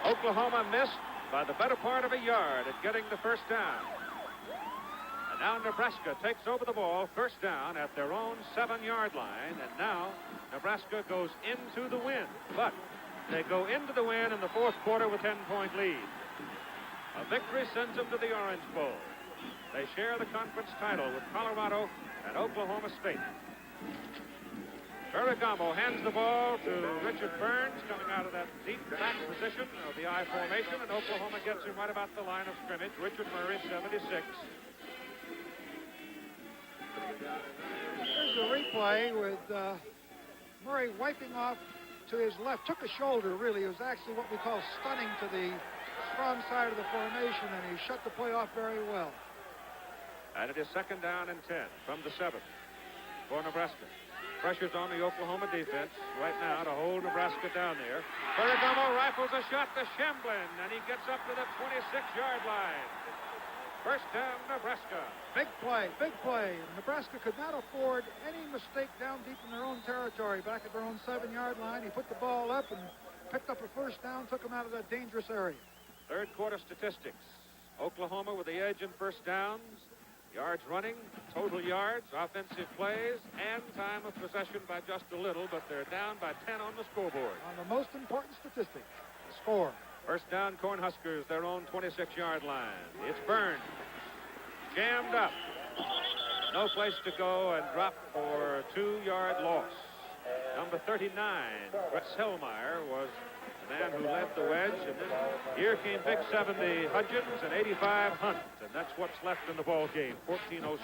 Oklahoma missed by the better part of a yard at getting the first down. And now Nebraska takes over the ball, first down at their own 7-yard line. And now Nebraska goes into the win. But they go into the win in the fourth quarter with 10-point lead. A victory sends them to the Orange Bowl. They share the conference title with Colorado and Oklahoma State. Ferragamo hands the ball to Richard Burns coming out of that deep back position of the I formation, and Oklahoma gets him right about the line of scrimmage. Richard Murray, 76. Here's a replay with Murray wiping off to his left. Took a shoulder, really. It was actually what we call stunning to the strong side of the formation, and he shut the play off very well. And it is second down and 10 from the 7. for Nebraska. Pressure's on the Oklahoma defense right now to hold Nebraska down there. Ferragamo rifles a shot to Shamblin, and he gets up to the 26-yard line. First down, Nebraska. Big play, big play. Nebraska could not afford any mistake down deep in their own territory, back at their own 7-yard line. He put the ball up and picked up a first down, took them out of that dangerous area. Third quarter statistics. Oklahoma with the edge in first downs, yards running, total yards, offensive plays, and time of possession by just a little, but they're down by 10 on the scoreboard. On the most important statistic, the score. First down, Cornhuskers, their own 26-yard line. It's Burns. Jammed up. No place to go and dropped for a 2-yard loss. Number 39, Brett Selmeyer, was the man who led the wedge. And then here came big 70 Hudgens and 85 Hunt. And that's what's left in the ball game, 14:06.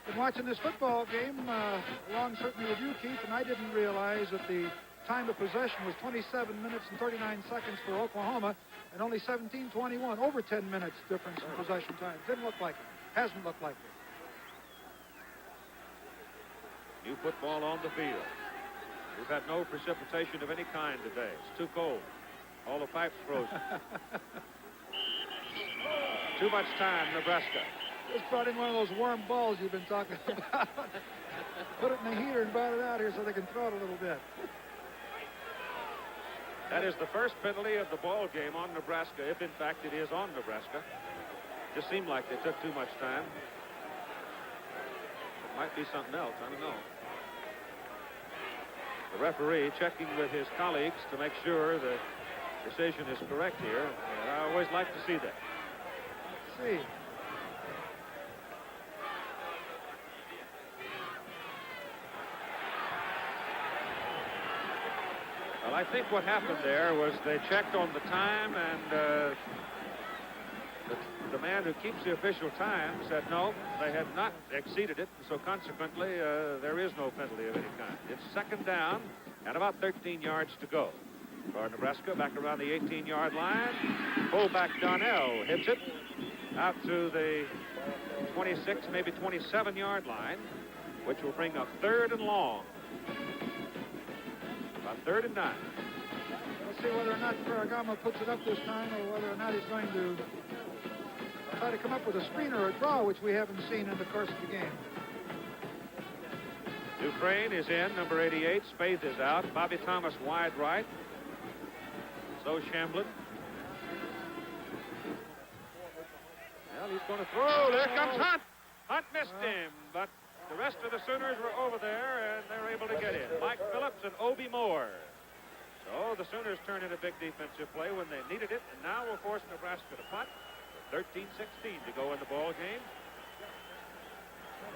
Been watching this football game, along certainly with you, Keith, and I didn't realize that the time of possession was 27 minutes and 39 seconds for Oklahoma and only 17:21, over 10 minutes difference in possession time. Didn't look like it. Hasn't looked like it. New football on the field. We've had no precipitation of any kind today. It's too cold. All the pipes frozen. Too much time, Nebraska. Just brought in one of those warm balls you've been talking about. Put it in the heater and brought it out here so they can throw it a little bit. That is the first penalty of the ball game on Nebraska, if in fact it is on Nebraska. Just seemed like they took too much time. It might be something else, I don't know. The referee checking with his colleagues to make sure the decision is correct here. And I always like to see that. Let's see. Well, I think what happened there was they checked on the time, and the man who keeps the official time said no, they had not exceeded it, so consequently there is no penalty of any kind. It's second down and about 13 yards to go for Nebraska, back around the 18-yard line. Fullback Donnell hits it out to the 26, maybe 27-yard line, which will bring up third and long. About 3rd and 9. We'll see whether or not Ferragamo puts it up this time or whether or not he's going to try to come up with a screen or a draw, which we haven't seen in the course of the game. Dufresne is in, number 88. Spaeth is out. Bobby Thomas wide right. So Shamblin. Well, he's going to throw. There comes Hunt. Hunt missed him, but the rest of the Sooners were over there, and they're able to get in. Mike Phillips and Obie Moore. So the Sooners turned in a big defensive play when they needed it, and now will force Nebraska to punt. 13-16 to go in the ball game.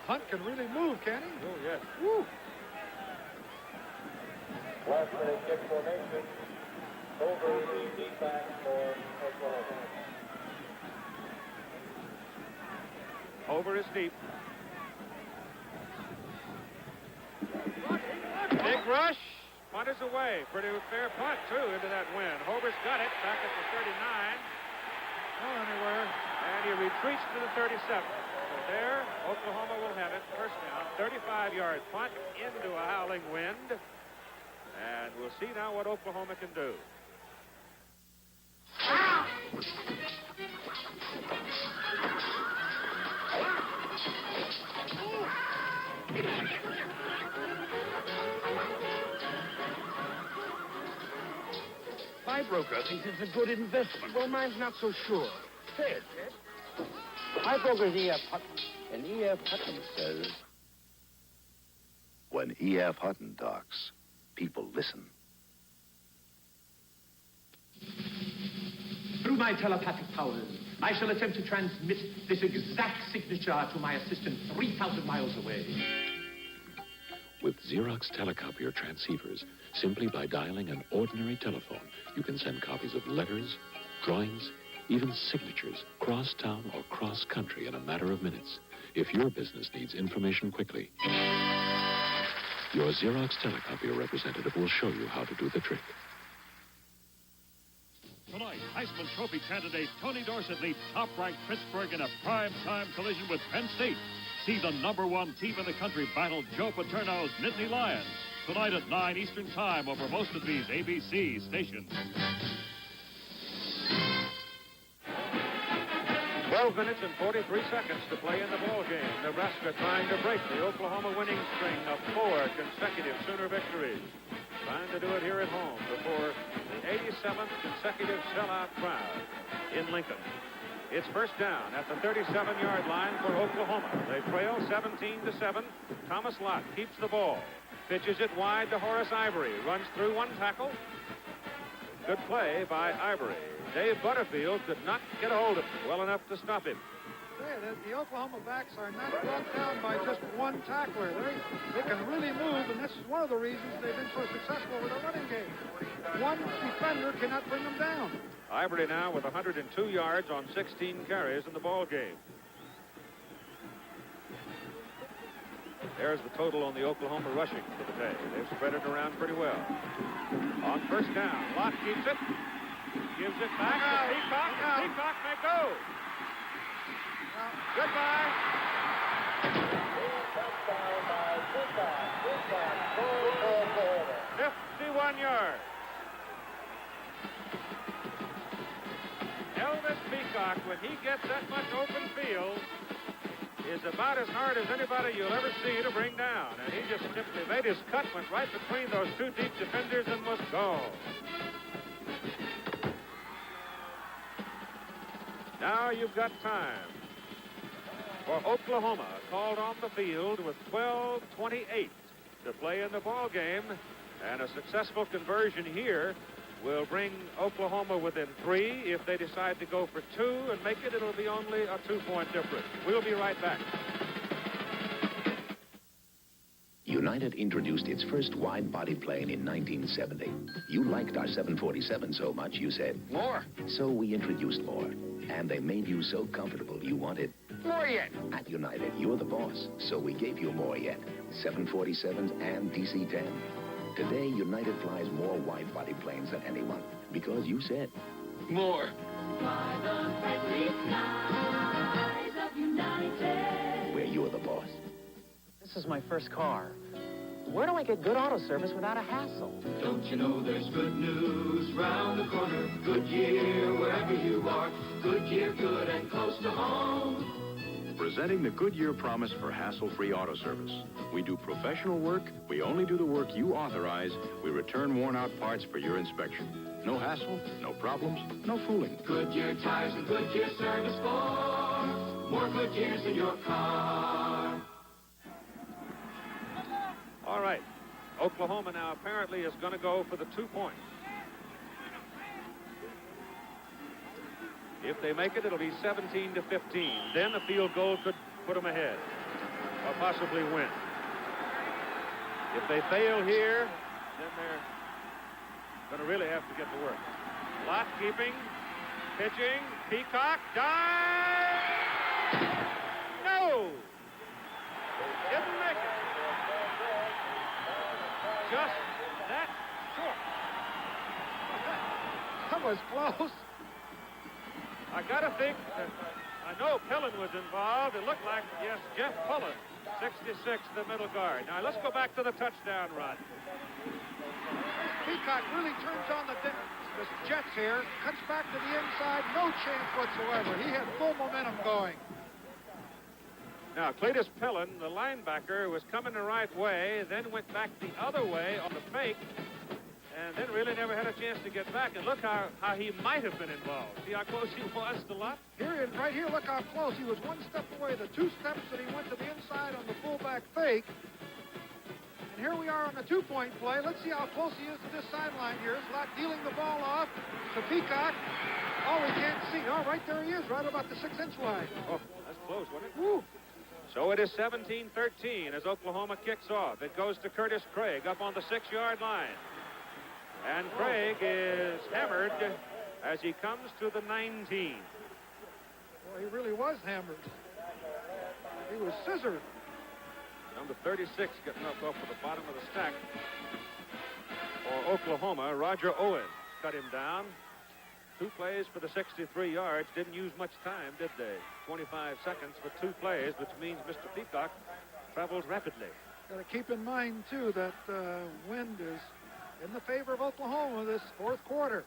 Hunt can really move, can he? Oh, yes. Woo. Last minute kick formation. Over the deep back for Oklahoma. Over is deep. Big rush. Punt is away. Pretty fair punt, too, into that wind. Hober's got it back at the 39. Not anywhere. And he retreats to the 37. So there, Oklahoma will have it. First down, 35-yard punt into a howling wind. And we'll see now what Oklahoma can do. My broker thinks it's a good investment. Well, mine's not so sure. Say it, Ted. My broker's E.F. Hutton, and E.F. Hutton says... When E.F. Hutton talks, people listen. Through my telepathic powers, I shall attempt to transmit this exact signature to my assistant 3,000 miles away. With Xerox telecopier transceivers, simply by dialing an ordinary telephone, you can send copies of letters, drawings, even signatures, cross-town or cross-country in a matter of minutes. If your business needs information quickly, your Xerox telecopier representative will show you how to do the trick. Tonight, Heisman Trophy candidate Tony Dorsett leads top-ranked Pittsburgh in a prime-time collision with Penn State. See the #1 team in the country battle Joe Paterno's Nittany Lions tonight at 9 Eastern Time over most of these ABC stations. 12 minutes and 43 seconds to play in the ball game. Nebraska trying to break the Oklahoma winning string of 4 consecutive Sooner victories. Trying to do it here at home before the 87th consecutive sellout crowd in Lincoln. It's first down at the 37-yard line for Oklahoma. They trail 17-7. Thomas Lott keeps the ball. Pitches it wide to Horace Ivory. Runs through one tackle. Good play by Ivory. Dave Butterfield could not get a hold of him well enough to stop him. The Oklahoma backs are not brought down by just one tackler. They can really move, and this is one of the reasons they've been so successful with their running game. One defender cannot bring them down. Ivory now with 102 yards on 16 carries in the ball game. There's the total on the Oklahoma rushing for the day. They've spread it around pretty well. On first down, Lott keeps it. Gives it back to Peacock. Peacock may go. Goodbye. 51 yards. Elvis Peacock, when he gets that much open field, is about as hard as anybody you'll ever see to bring down. And he just simply made his cut, went right between those two deep defenders, and was gone. Now you've got time for Oklahoma, called on the field with 12:28 to play in the ball game, and a successful conversion here will bring Oklahoma within 3. If they decide to go for 2 and make it, it'll be only a 2-point difference. We'll be right back. United introduced its first wide-body plane in 1970. You liked our 747 so much, you said, More. So we introduced more. And they made you so comfortable you wanted More yet. At United, you're the boss, so we gave you more yet. 747s and DC-10. Today, United flies more wide-body planes than anyone, because you said More. Fly the friendly skies of United. Where you're the boss. This is my first car. Where do I get good auto service without a hassle? Don't you know there's good news round the corner? Goodyear, wherever you are. Goodyear, good and close to home. Presenting the Goodyear promise for hassle-free auto service. We do professional work. We only do the work you authorize. We return worn-out parts for your inspection. No hassle, no problems, no fooling. Goodyear tires and Goodyear service for more Goodyears in your car. All right. Oklahoma now apparently is going to go for the 2 points. If they make it, it'll be 17-15. Then a field goal could put them ahead or possibly win. If they fail here, then they're going to really have to get to work. Lott keeping, pitching, Peacock, dive! No! Didn't make it. Just that short. That was close. I got to think that I know Pellin was involved. It looked like, yes, Jeff Pullen, 66, the middle guard. Now, let's go back to the touchdown run. Peacock really turns on the jets here, cuts back to the inside, no chance whatsoever. He had full momentum going. Now, Cletus Pellin, the linebacker, was coming the right way, then went back the other way on the fake, and then really never had a chance to get back. And look how he might have been involved. See how close he was to Lott? Right here, look how close. He was one step away. The 2 steps that he went to the inside on the fullback fake. And here we are on the 2-point play. Let's see how close he is to this sideline here. It's Lott dealing the ball off to Peacock. Oh, we can't see. Oh, right there he is, right about the 6-inch line. Oh, that's close, wasn't it? Woo. So it is 17-13 as Oklahoma kicks off. It goes to Curtis Craig up on the 6-yard line. And Craig is hammered as he comes to the 19. Well, he really was hammered. He was scissored. Number 36 getting up off of the bottom of the stack for Oklahoma. Roger Owens cut him down. 2 plays for the 63 yards. Didn't use much time, did they? 25 seconds for 2 plays, which means Mr. Peacock travels rapidly. Got to keep in mind, too, that wind is in the favor of Oklahoma this fourth quarter.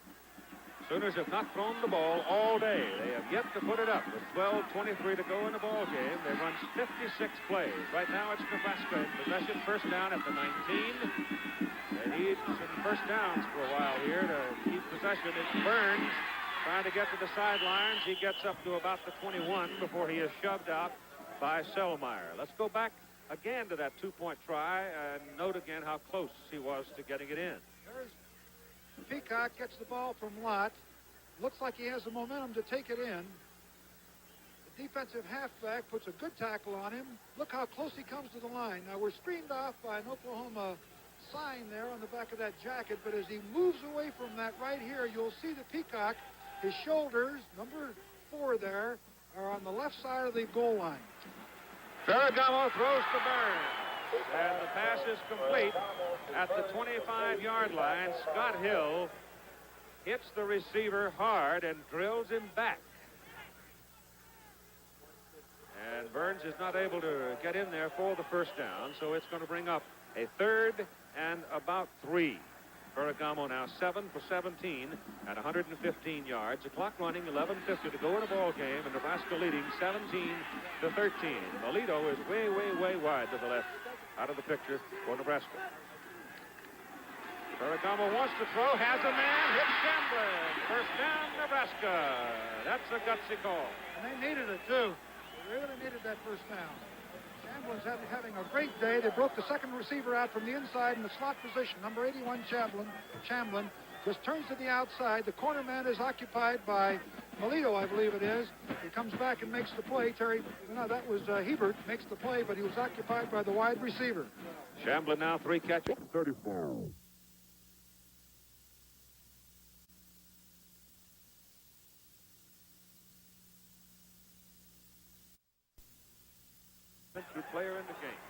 Sooners have not thrown the ball all day. They have yet to put it up. With 12:23 to go in the ball game, they run 56 plays. Right now it's Nebraska in possession. First down at the 19. They need some first downs for a while here to keep possession. It's Burns trying to get to the sidelines. He gets up to about the 21 before he is shoved out by Selmeyer. Let's go back again to that 2-point try and note again how close he was to getting it in. There's Peacock gets the ball from Lott. Looks like he has the momentum to take it in. The defensive halfback puts a good tackle on him. Look how close he comes to the line. Now, we're screened off by an Oklahoma sign there on the back of that jacket, but as he moves away from that right here, you'll see the Peacock, his shoulders, number 4 there, are on the left side of the goal line. Ferragamo throws to Burns. And the pass is complete at the 25-yard line. Scott Hill hits the receiver hard and drills him back. And Burns is not able to get in there for the first down, so it's going to bring up a 3rd and about 3. Ferragamo now 7 for 17 at 115 yards. The clock running, 11:50 to go in the ball game, and Nebraska leading 17-13. Melito is way, way, way wide to the left, out of the picture for Nebraska. Ferragamo wants to throw, has a man, hits Chamblin. First down, Nebraska. That's a gutsy call. And they needed it, too. They really needed that first down. Chamblin's having a great day. They broke the second receiver out from the inside in the slot position. Number 81, Chamblin, just turns to the outside. The corner man is occupied by Melito, I believe it is. He comes back and makes the play. That was Hebert, makes the play, but he was occupied by the wide receiver. Chamblin now 3 catches. 34. Player in the game.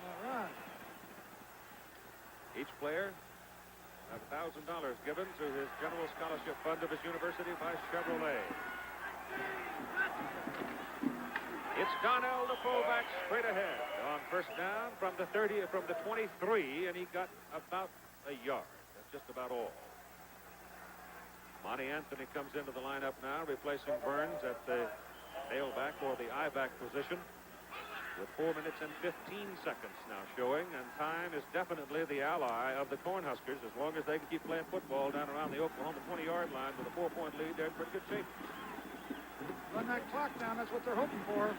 All right. Each player has $1,000 given to his general scholarship fund of his university by Chevrolet. It's Donnell, the fullback, straight ahead on first down from the 23, and he got about a yard. That's just about all. Monty Anthony comes into the lineup now, replacing Burns at the tailback or the I-back position, with 4 minutes and 15 seconds now showing, and time is definitely the ally of the Cornhuskers. As long as they can keep playing football down around the Oklahoma 20-yard line with a 4-point lead, they're in pretty good shape. Run that clock down, that's what they're hoping for.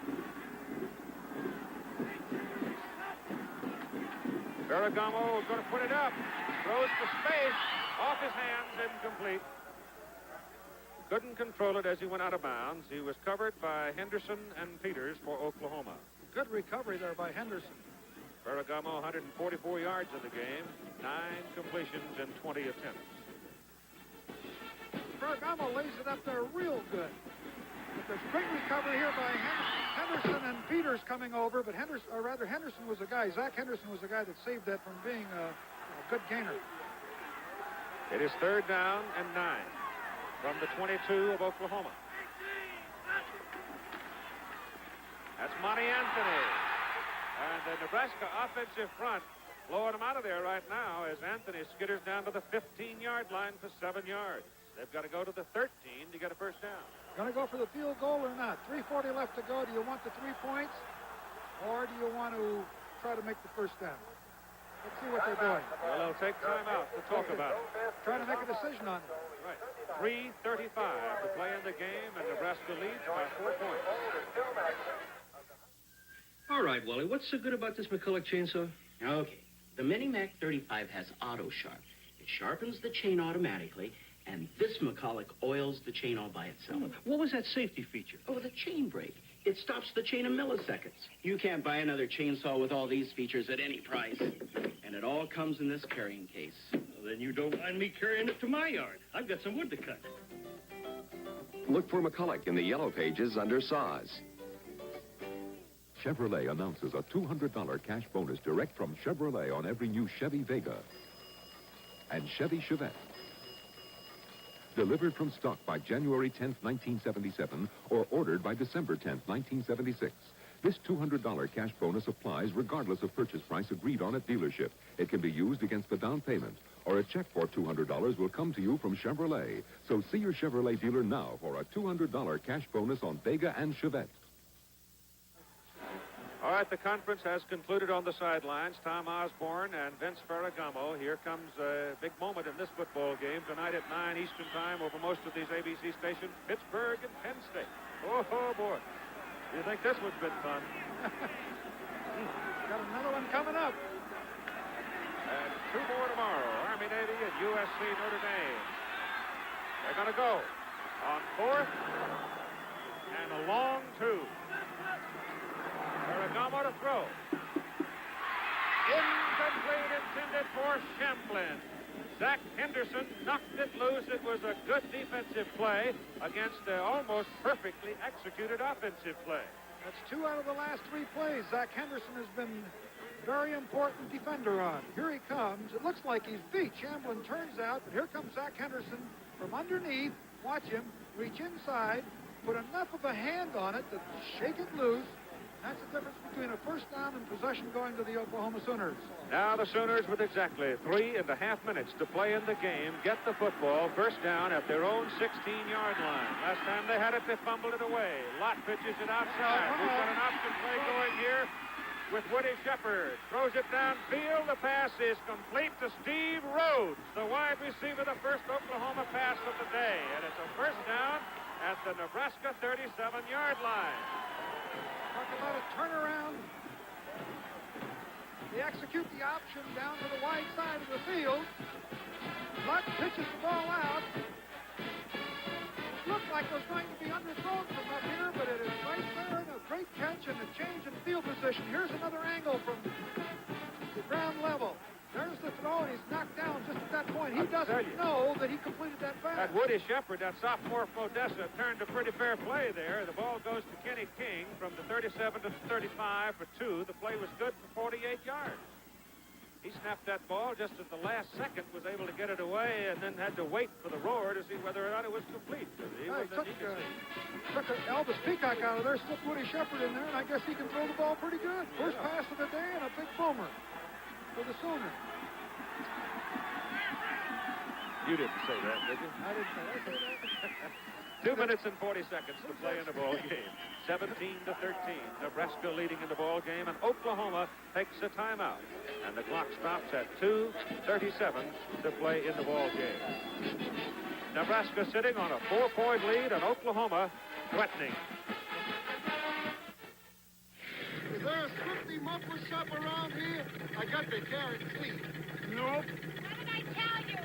Ferragamo is going to put it up. Throws for space. Off his hands, incomplete. Couldn't control it as he went out of bounds. He was covered by Henderson and Peters for Oklahoma. Good recovery there by Henderson. Ferragamo 144 yards in the game, 9 completions in 20 attempts. Ferragamo lays it up there real good. But there's great recovery here by Henderson and Peters coming over, but Henderson was the guy. Zach Henderson was the guy that saved that from being a good gainer. It is 3rd down and 9 from the 22 of Oklahoma. That's Monty Anthony. And the Nebraska offensive front blowing him out of there right now as Anthony skitters down to the 15-yard line for 7 yards. They've got to go to the 13 to get a first down. Going to go for the field goal or not? 3:40 left to go. Do you want the 3 points? Or do you want to try to make the first down? Let's see what they're doing. Well, they'll take time out to talk about it. Trying to make a decision on it. Right. 3:35 to play in the game, and Nebraska leads by 4 points. All right, Wally, what's so good about this McCulloch chainsaw? Okay, the Mini-Mac 35 has Auto Sharp. It sharpens the chain automatically, and this McCulloch oils the chain all by itself. What was that safety feature? Oh, the chain brake. It stops the chain in milliseconds. You can't buy another chainsaw with all these features at any price. And it all comes in this carrying case. Well, then you don't mind me carrying it to my yard. I've got some wood to cut. Look for McCulloch in the yellow pages under saws. Chevrolet announces a $200 cash bonus direct from Chevrolet on every new Chevy Vega and Chevy Chevette. delivered from stock by January 10th, 1977, or ordered by December 10th, 1976. This $200 cash bonus applies regardless of purchase price agreed on at dealership. It can be used against the down payment, or a check for $200 will come to you from Chevrolet. So see your Chevrolet dealer now for a $200 cash bonus on Vega and Chevette. All right, the conference has concluded on the sidelines. Tom Osborne and Vince Ferragamo. Here comes a big moment in this football game tonight at 9 Eastern Time over most of these ABC stations. Pittsburgh and Penn State. Oh, boy. You think this one's been fun? Got another one coming up. And two more tomorrow. Army, Navy, and USC Notre Dame. They're going to go on fourth and a long two. Ferragamo to throw. Incomplete, intended for Shamblin. Zach Henderson knocked it loose. It was a good defensive play against an almost perfectly executed offensive play. That's 2 out of the last 3 plays. Zach Henderson has been very important defender on. Here he comes. It looks like he's beat. Shamblin turns out, but here comes Zach Henderson from underneath. Watch him reach inside, put enough of a hand on it to shake it loose. That's the difference between a first down and possession going to the Oklahoma Sooners. Now the Sooners, with exactly 3.5 minutes to play in the game, get the football first down at their own 16-yard line. Last time they had it, they fumbled it away. Lott pitches it outside. We've got an option play going here with Woody Shepard. Throws it downfield. The pass is complete to Steve Rhodes, the wide receiver, the first Oklahoma pass of the day. And it's a first down at the Nebraska 37-yard line. Talk about a turnaround. They execute the option down to the wide side of the field. Luck pitches the ball out. It looked like it was going to be underthrown from up here, but it is right there, and a great catch and a change in field position. Here's another angle from the ground level. There's the throw, and he's knocked down just at that point. He doesn't know that he completed that pass. That Woody Shepard, that sophomore from Odessa, turned a pretty fair play there. The ball goes to Kenny King from the 37 to the 35 for 2. The play was good for 48 yards. He snapped that ball just at the last second, was able to get it away, and then had to wait for the roar to see whether or not it was complete. He took Elvis Peacock out of there, slipped Woody Shepard in there, and I guess he can throw the ball pretty good. First pass of the day and a big boomer for the Sooners. You didn't say that, did you? I didn't say that. 2 minutes and 40 seconds to play in the ball game. 17 to 13. Nebraska leading in the ball game, and Oklahoma takes a timeout. And the clock stops at 2:37 to play in the ball game. Nebraska sitting on a 4-point lead, and Oklahoma threatening. Is there a Swifty muffler shop around here? I got the guarantee. Nope. What did I tell you?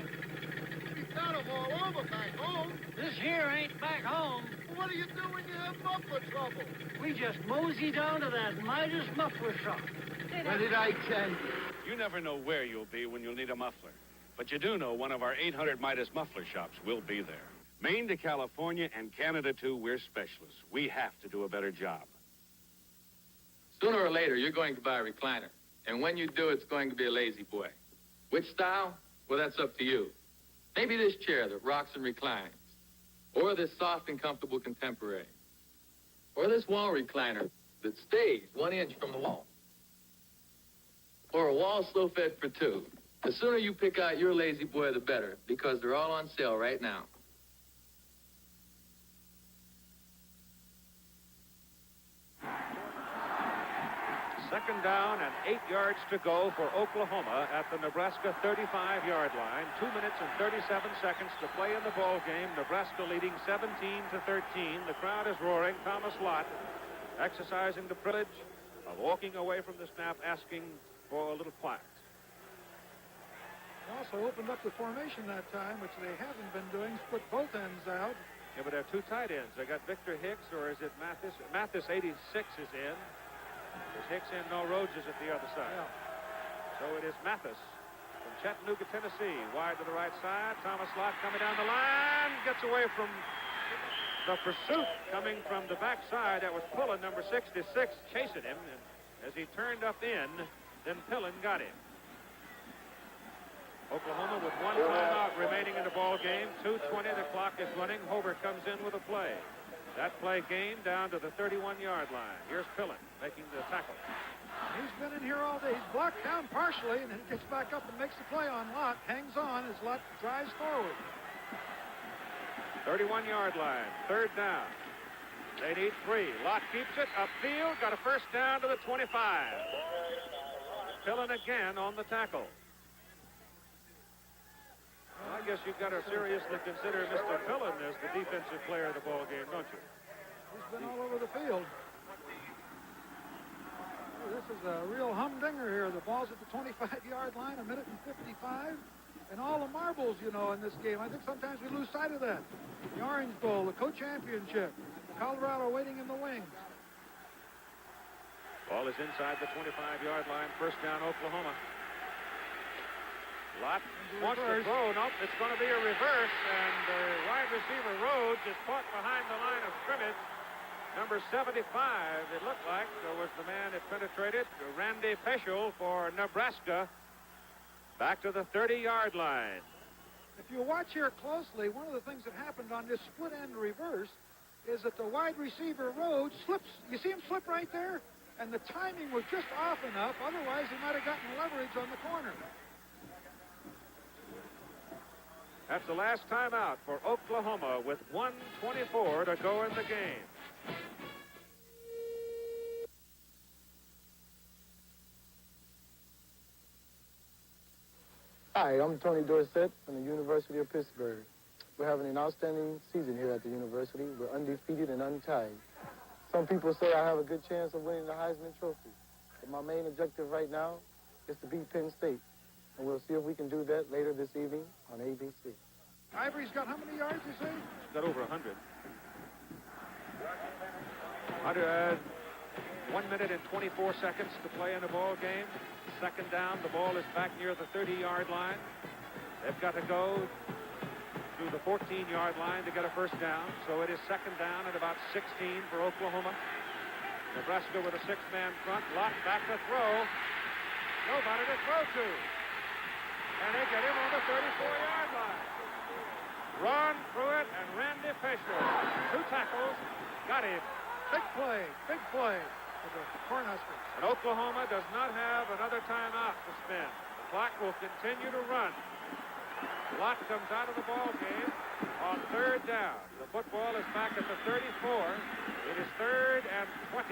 You got them all over back home. This here ain't back home. What do you do when you have muffler trouble? We just mosey down to that Midas muffler shop. What did I tell you? You never know where you'll be when you'll need a muffler. But you do know one of our 800 Midas muffler shops will be there. Maine to California and Canada too, we're specialists. We have to do a better job. Sooner or later, you're going to buy a recliner. And when you do, it's going to be a lazy boy. Which style? Well, that's up to you. Maybe this chair that rocks and reclines. Or this soft and comfortable contemporary. Or this wall recliner that stays 1 inch from the wall. Or a wall slow fed for 2. The sooner you pick out your lazy boy, the better, because they're all on sale right now. Second down and 8 yards to go for Oklahoma at the Nebraska 35-yard line. 2 minutes and 37 seconds to play in the ball game. Nebraska leading 17 to 13. The crowd is roaring. Thomas Lott exercising the privilege of walking away from the snap, asking for a little quiet. They also opened up the formation that time, which they haven't been doing. Split both ends out. Yeah, but they have 2 tight ends. They got Victor Hicks, or is it Mathis? Mathis 86 is in. There's Hicks in, no Rhodes is at the other side. Yeah. So it is Mathis from Chattanooga, Tennessee. Wide to the right side. Thomas Lott coming down the line. Gets away from the pursuit coming from the backside. That was Pullen, number 66, chasing him. And as he turned up in, then Pullen got him. Oklahoma with one timeout remaining in the ball game. 2:20, the clock is running. Hobart comes in with a play. That play gained down to the 31-yard line. Here's Pillen making the tackle. He's been in here all day. He's blocked down partially, and then he gets back up and makes the play on Lott. Hangs on as Lott drives forward. 31-yard line, third down. They need 3. Lott keeps it upfield, got a first down to the 25. Pillen again on the tackle. Well, I guess you've got to seriously consider Mr. Pillen as the defensive player of the ball game, don't you? He's been all over the field. This is a real humdinger here. The ball's at the 25-yard line, 1:55. And all the marbles, you know, in this game. I think sometimes we lose sight of that. The Orange Bowl, the co-championship, Colorado waiting in the wings. Ball is inside the 25-yard line. First down, Oklahoma. Lott wants to throw. Nope, it's going to be a reverse. And wide receiver Rhodes is caught behind the line of scrimmage. Number 75, it looked like, was the man that penetrated. Randy Peschel for Nebraska. Back to the 30-yard line. If you watch here closely, one of the things that happened on this split end reverse is that the wide receiver Rhodes slips. You see him slip right there? And the timing was just off enough. Otherwise, he might have gotten leverage on the corner. That's the last timeout for Oklahoma with 1:24 to go in the game. Hi, I'm Tony Dorsett from the University of Pittsburgh. We're having an outstanding season here at the university. We're undefeated and untied. Some people say I have a good chance of winning the Heisman Trophy. But my main objective right now is to beat Penn State. And we'll see if we can do that later this evening on ABC. Ivory's got how many yards, you say? He's got over 100. 1 minute and 24 seconds to play in the ball game. Second down, the ball is back near the 30-yard line. They've got to go to the 14-yard line to get a first down. So it is second down at about 16 for Oklahoma. Nebraska with a 6-man front. Lott back to throw. Nobody to throw to. And they get him on the 34-yard line. Run through it, and Randy Peschel, 2 tackles, got him. Big play for the Cornhuskers. And Oklahoma does not have another timeout to spend. The clock will continue to run. Lott comes out of the ball game on third down. The football is back at the 34. It is 3rd and 20.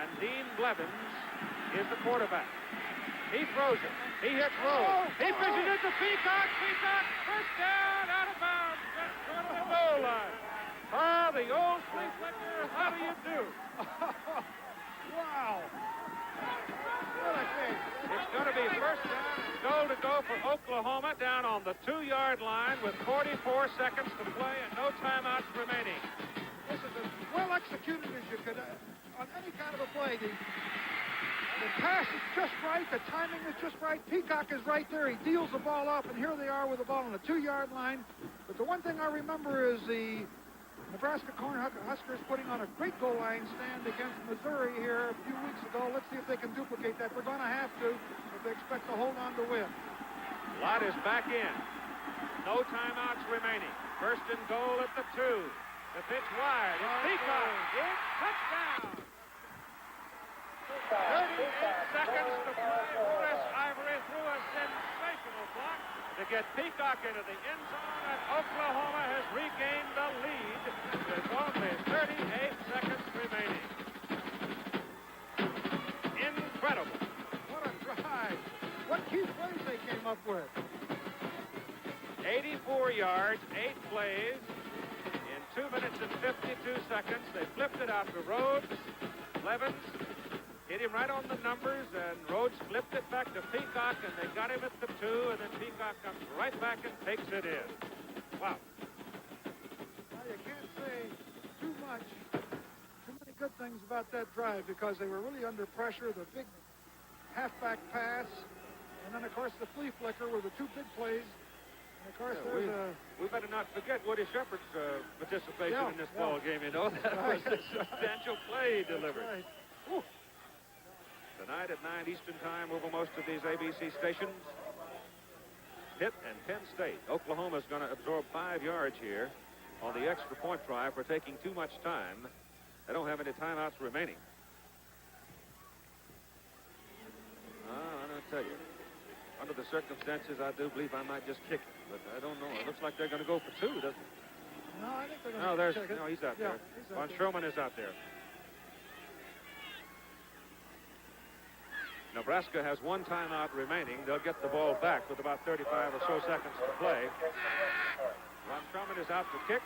And Dean Blevins is the quarterback. He throws it. He hits Rhodes. He pitches it to Peacock. Peacock, first down, out of bounds. Just short of the goal line. Oh, the old flea flicker. How do you do? Wow. What a game. It's going to be first down and goal to go for Oklahoma down on the 2-yard line with 44 seconds to play and no timeouts remaining. This is as well executed as you could on any kind of a play. The pass is just right. The timing is just right. Peacock is right there. He deals the ball up, and here they are with the ball on the 2-yard line. But the one thing I remember is the Nebraska Cornhuskers putting on a great goal line stand against Missouri here a few weeks ago. Let's see if they can duplicate that. They're going to have to if they expect to hold on to win. Lott is back in. No timeouts remaining. First and goal at the 2. The pitch wide. It's Peacock. It's touchdown. 38 seconds to play. Horace Ivory threw a sensational block to get Peacock into the end zone, and Oklahoma has regained the lead. There's only 38 seconds remaining. Incredible. What a drive. What key plays they came up with. 84 yards, 8 plays. In 2 minutes and 52 seconds, they flipped it out to Rhodes. Blevins hit him right on the numbers, and Rhodes flipped it back to Peacock, and they got him at the 2, and then Peacock comes right back and takes it in. Wow. Well, you can't say too many good things about that drive because they were really under pressure. The big halfback pass, and then, of course, the flea flicker were the 2 big plays. And, of course, we better not forget Woody Shepard's participation in this ball game, you know. That was a substantial play delivered. Right. Tonight at 9 Eastern Time over most of these ABC stations. Pitt and Penn State. Oklahoma's going to absorb 5 yards here on the extra point try for taking too much time. They don't have any timeouts remaining. I'm going to tell you, under the circumstances, I do believe I might just kick it, but I don't know. It looks like they're going to go for 2, doesn't it? No, I think they're going to check it. No, he's out there. He's Von out there. Stroman is out there. Nebraska has 1 timeout remaining. They'll get the ball back with about 35 or so seconds to play. Von Stroman is out to kick.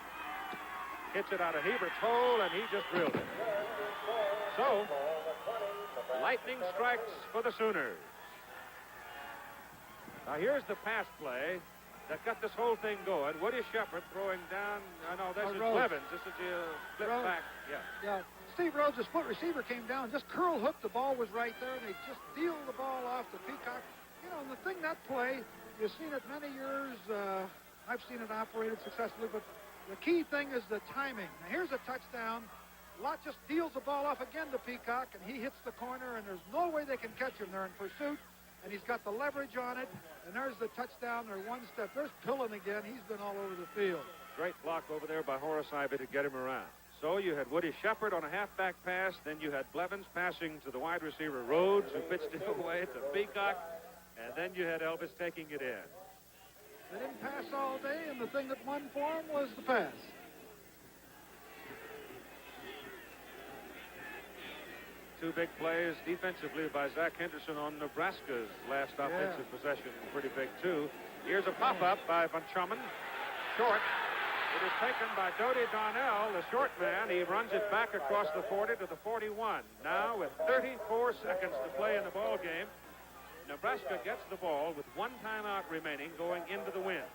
Hits it out of Hebert's hole, and he just drilled it. So, lightning strikes for the Sooners. Now, here's the pass play that got this whole thing going. Woody Shepard throwing down. No, this is Blevins. This is the flip back. Yeah. Steve Rhodes, the split receiver, came down, just curl hooked. The ball was right there, and they just dealed the ball off to Peacock. You know, and the thing, that play, you've seen it many years. I've seen it operated successfully, but the key thing is the timing. Now, here's a touchdown. Lott just deals the ball off again to Peacock, and he hits the corner, and there's no way they can catch him. They're in pursuit, and he's got the leverage on it, and there's the touchdown. They're one step. There's Pillen again. He's been all over the field. Great block over there by Horace Ivy to get him around. So you had Woody Shepard on a halfback pass, then you had Blevins passing to the wide receiver Rhodes, who pitched it away to Peacock, and then you had Elvis taking it in. They didn't pass all day, and the thing that won for them was the pass. Two big plays defensively by Zach Henderson on Nebraska's last offensive possession. Pretty big, too. Here's a pop-up by Von Stroman. Short. It is taken by Dodie Donnell, the short man. He runs it back across the 40 to the 41. Now, with 34 seconds to play in the ball game, Nebraska gets the ball with 1 timeout remaining going into the wind.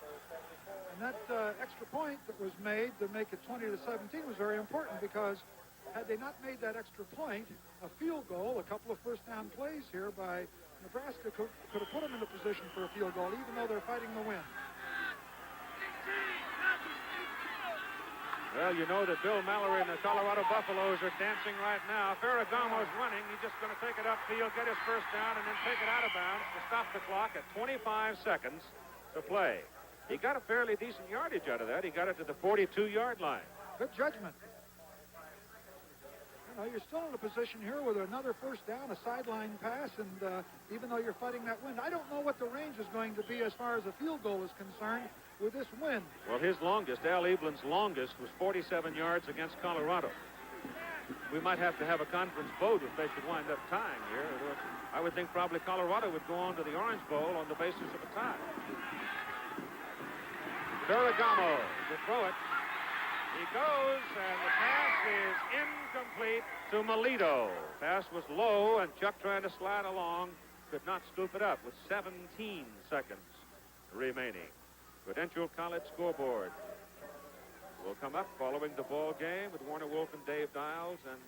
And that extra point that was made to make it 20-17 was very important, because had they not made that extra point, a field goal, a couple of first down plays here by Nebraska could have put them in a position for a field goal, even though they're fighting the wind. Well, you know that Bill Mallory and the Colorado Buffaloes are dancing right now. Ferragamo's running. He's just going to take it upfield, get his first down, and then take it out of bounds to stop the clock at 25 seconds to play. He got a fairly decent yardage out of that. He got it to the 42-yard line. Good judgment. You know, you're still in a position here with another first down, a sideline pass, and even though you're fighting that wind, I don't know what the range is going to be as far as a field goal is concerned with this wind. Well, his longest, Al Ebelin's longest, was 47 yards against Colorado. We might have to have a conference vote if they should wind up tying here. I would think probably Colorado would go on to the Orange Bowl on the basis of a tie. Ferragamo to throw it. He goes, and the pass is incomplete to Melito. Pass was low, and Chuck, trying to slide along, could not scoop it up with 17 seconds remaining. Prudential College scoreboard will come up following the ball game with Warner Wolf and Dave Dials, and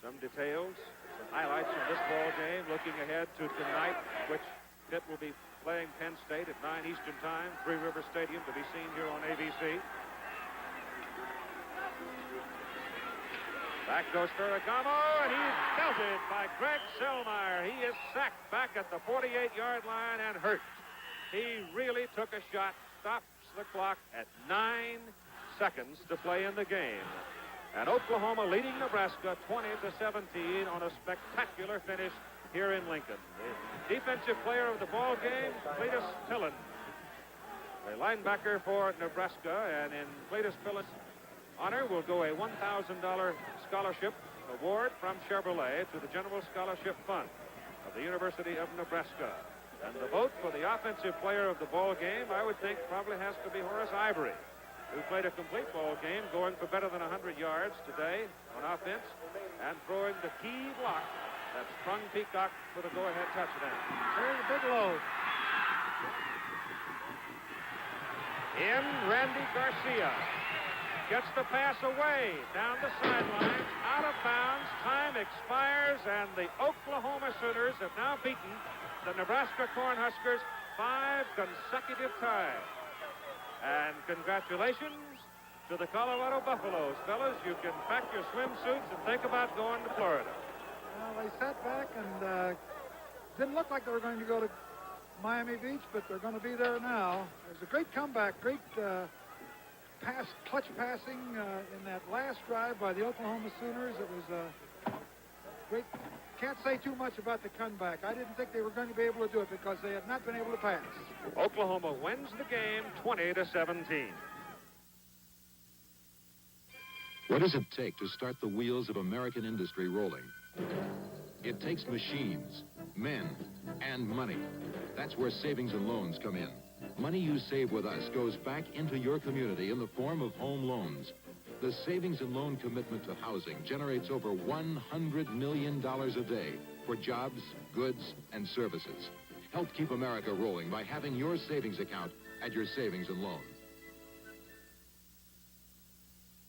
some details, some highlights on this ball game, looking ahead to tonight, which Pitt will be playing Penn State at 9 Eastern Time, Three River Stadium, to be seen here on ABC. Back goes Ferragamo, and he's belted by Greg Selmeyer. He is sacked back at the 48-yard line and hurt. He really took a shot, stops the clock at 9 seconds to play in the game. And Oklahoma leading Nebraska 20-17 on a spectacular finish here in Lincoln. The defensive player of the ball game, Cletus Pillen, the linebacker for Nebraska, and in Cletus Pillen's honor will go a $1,000 scholarship award from Chevrolet to the General Scholarship Fund of the University of Nebraska. And the vote for the offensive player of the ball game, I would think, probably has to be Horace Ivory, who played a complete ball game, going for better than 100 yards today on offense, and throwing the key block that sprung Peacock for the go-ahead touchdown. There's a big load. In Randy Garcia. Gets the pass away, down the sidelines, out of bounds, time expires, and the Oklahoma Sooners have now beaten the Nebraska Cornhuskers 5 consecutive times. And congratulations to the Colorado Buffaloes. Fellas, you can pack your swimsuits and think about going to Florida. Well, they sat back and didn't look like they were going to go to Miami Beach, but they're going to be there now. It was a great comeback, great clutch passing in that last drive by the Oklahoma Sooners. It was great. Can't say too much about the comeback. I didn't think they were going to be able to do it because they had not been able to pass. Oklahoma wins the game 20-17. What does it take to start the wheels of American industry rolling? It takes machines, men, and money. That's where savings and loans come in. Money you save with us goes back into your community in the form of home loans. The savings and loan commitment to housing generates over $100 million a day for jobs, goods, and services. Help keep America rolling by having your savings account at your savings and loan.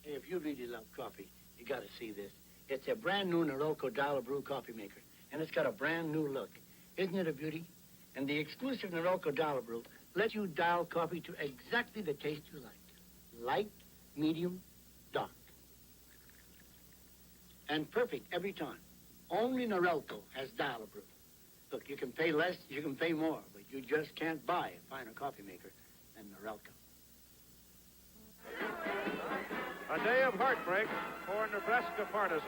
Hey, if you really love coffee, you got to see this. It's a brand new Norelco Dial Brew coffee maker, and it's got a brand new look. Isn't it a beauty? And the exclusive Norelco Dial Brew lets you dial coffee to exactly the taste you like. Light, medium, dark. And perfect every time. Only Norelco has Dial Brew. Look, you can pay less, you can pay more, but you just can't buy a finer coffee maker than Norelco. A day of heartbreak for Nebraska partisans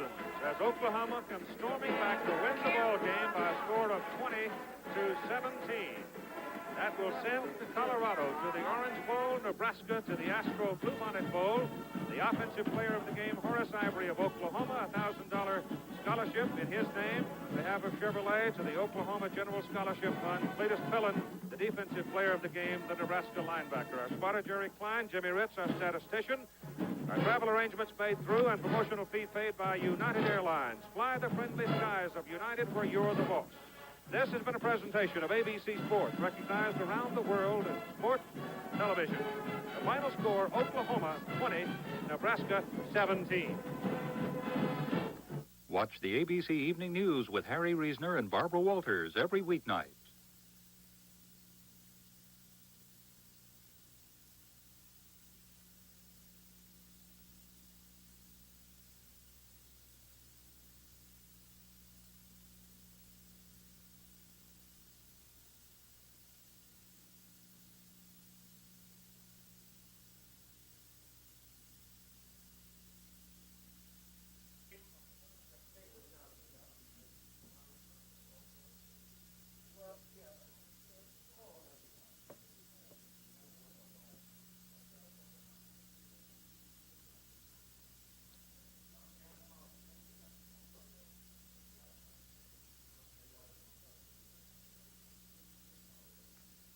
as Oklahoma comes storming back to win the ball game by a score of 20-17. That will send Colorado to the Orange Bowl, Nebraska to the Astro Bluebonnet Bowl. The offensive player of the game, Horace Ivory of Oklahoma, a $1,000 scholarship in his name. They have of Chevrolet to the Oklahoma General Scholarship Fund. Cletus Pillin, the defensive player of the game, the Nebraska linebacker. Our spotter, Jerry Klein, Jimmy Ritz, our statistician. Our travel arrangements made through and promotional fee paid by United Airlines. Fly the friendly skies of United where you're the boss. This has been a presentation of ABC Sports, recognized around the world in sport television. The final score, Oklahoma 20, Nebraska 17. Watch the ABC Evening News with Harry Reisner and Barbara Walters every weeknight.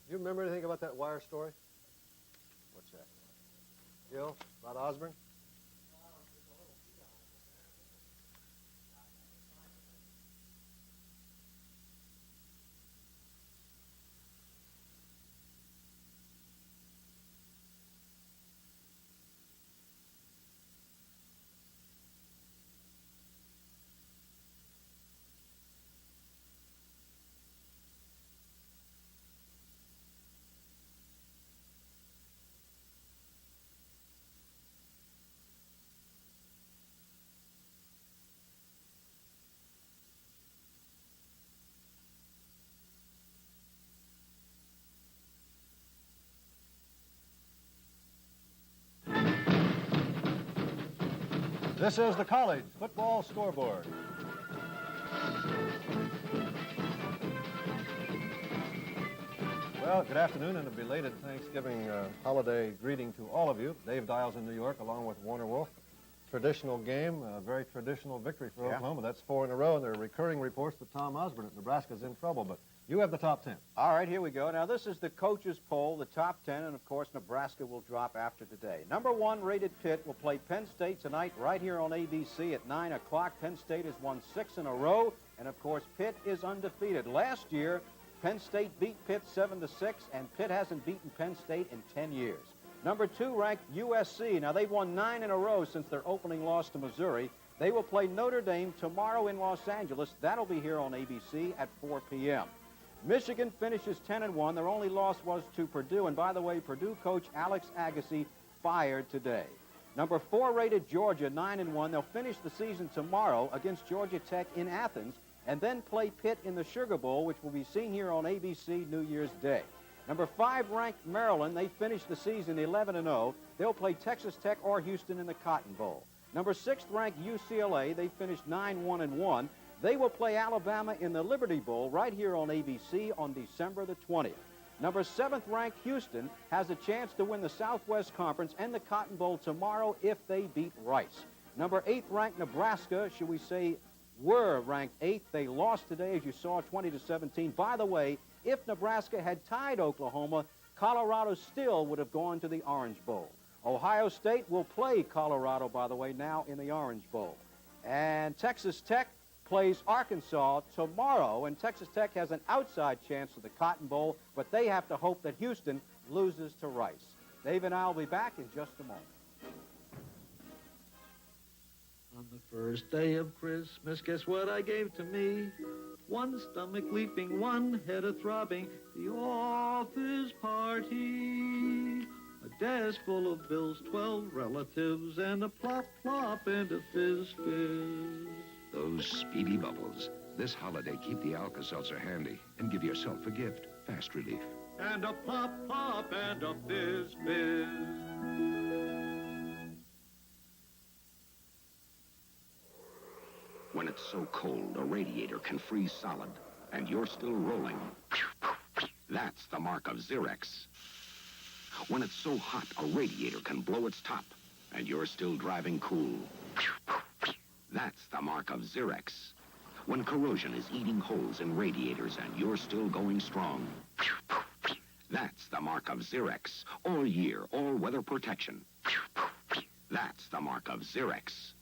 Do you remember anything about that wire story? What's that? Gil, about Osborne? This is the college football scoreboard. Well, good afternoon and a belated Thanksgiving holiday greeting to all of you. Dave Dials in New York along with Warner Wolf. Traditional game, a very traditional victory for Oklahoma. That's 4 in a row, and there are recurring reports that Tom Osborne at Nebraska's in trouble, but you have the top 10. All right, here we go. Now, this is the coaches' poll, the top 10, and, of course, Nebraska will drop after today. Number 1 rated Pitt will play Penn State tonight right here on ABC at 9 o'clock. Penn State has won 6 in a row, and, of course, Pitt is undefeated. Last year, Penn State beat Pitt 7-6, and Pitt hasn't beaten Penn State in 10 years. Number 2 ranked USC. Now, they've won 9 in a row since their opening loss to Missouri. They will play Notre Dame tomorrow in Los Angeles. That'll be here on ABC at 4 p.m. Michigan finishes 10-1. Their only loss was to Purdue. And by the way, Purdue coach Alex Agassi fired today. Number 4 rated Georgia, 9-1. They'll finish the season tomorrow against Georgia Tech in Athens. and then play Pitt in the Sugar Bowl, which will be seen here on ABC New Year's Day. Number 5 ranked Maryland, they finished the season 11-0. They'll play Texas Tech or Houston in the Cotton Bowl. Number 6th ranked UCLA, they finished 9-1-1. They will play Alabama in the Liberty Bowl right here on ABC on December the 20th. Number 7th ranked Houston has a chance to win the Southwest Conference and the Cotton Bowl tomorrow if they beat Rice. Number 8th ranked Nebraska, should we say, were ranked 8th. They lost today, as you saw, 20-17. By the way, if Nebraska had tied Oklahoma, Colorado still would have gone to the Orange Bowl. Ohio State will play Colorado, by the way, now in the Orange Bowl. And Texas Tech plays Arkansas tomorrow, and Texas Tech has an outside chance of the Cotton Bowl, but they have to hope that Houston loses to Rice. Dave and I will be back in just a moment. On the first day of Christmas, guess what I gave to me? One stomach leaping, one head a-throbbing, the office party. A desk full of bills, 12 relatives, and a plop plop and a fizz fizz. Those speedy bubbles. This holiday, keep the Alka-Seltzer handy and give yourself a gift. Fast relief. And a plop plop and a fizz fizz. When it's so cold, a radiator can freeze solid, and you're still rolling. That's the mark of Xerex. When it's so hot, a radiator can blow its top, and you're still driving cool. That's the mark of Xerex. When corrosion is eating holes in radiators, and you're still going strong. That's the mark of Xerex. All year, all weather protection. That's the mark of Xerex.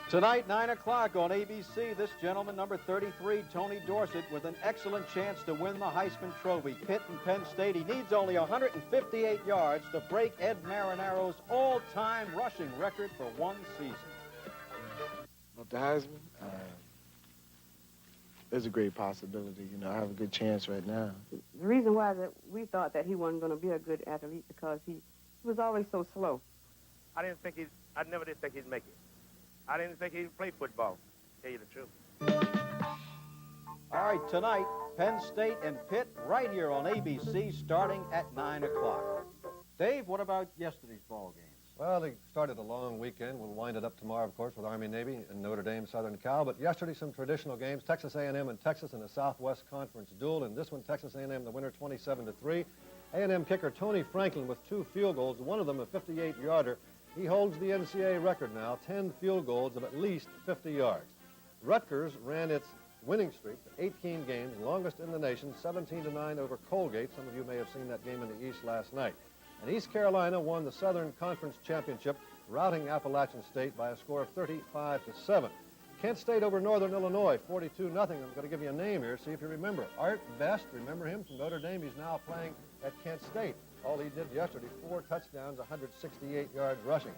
Tonight, 9 o'clock on ABC, this gentleman, number 33, Tony Dorsett, with an excellent chance to win the Heisman Trophy. Pitt and Penn State. He needs only 158 yards to break Ed Marinaro's all-time rushing record for one season. But the Heisman, there's a great possibility. You know, I have a good chance right now. The reason why that we thought that he wasn't going to be a good athlete because he was always so slow. I never did think he'd make it. I didn't think he'd play football, to tell you the truth. All right, tonight, Penn State and Pitt right here on ABC starting at 9 o'clock. Dave, what about yesterday's ball games? Well, they started a long weekend. We'll wind it up tomorrow, of course, with Army-Navy and Notre Dame, Southern Cal. But yesterday, some traditional games. Texas A&M and Texas in the Southwest Conference duel. In this one, Texas A&M the winner 27-3. A&M kicker Tony Franklin with 2 field goals, one of them a 58-yarder. He holds the NCAA record now, 10 field goals of at least 50 yards. Rutgers ran its winning streak to 18 games, longest in the nation, 17-9 over Colgate. Some of you may have seen that game in the East last night. And East Carolina won the Southern Conference Championship, routing Appalachian State by a score of 35-7. Kent State over Northern Illinois, 42-0. I'm going to give you a name here, see if you remember it. Art Best, remember him from Notre Dame? He's now playing at Kent State. All he did yesterday, 4 touchdowns, 168 yards rushing.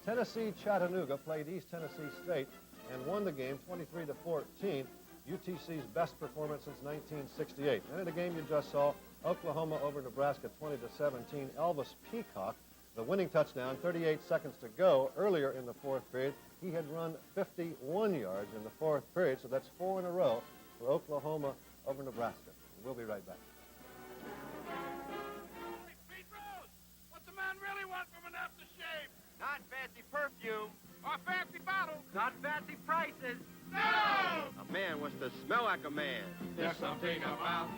Tennessee Chattanooga played East Tennessee State and won the game 23-14, UTC's best performance since 1968. And in the game you just saw, Oklahoma over Nebraska 20-17. Elvis Peacock, the winning touchdown, 38 seconds to go. Earlier in the 4th period, he had run 51 yards in the 4th period, so that's 4 in a row for Oklahoma over Nebraska. We'll be right back. What's a man really want from an aftershave? Not fancy perfume. Or fancy bottles? Not fancy prices. No! A man wants to smell like a man. There's something about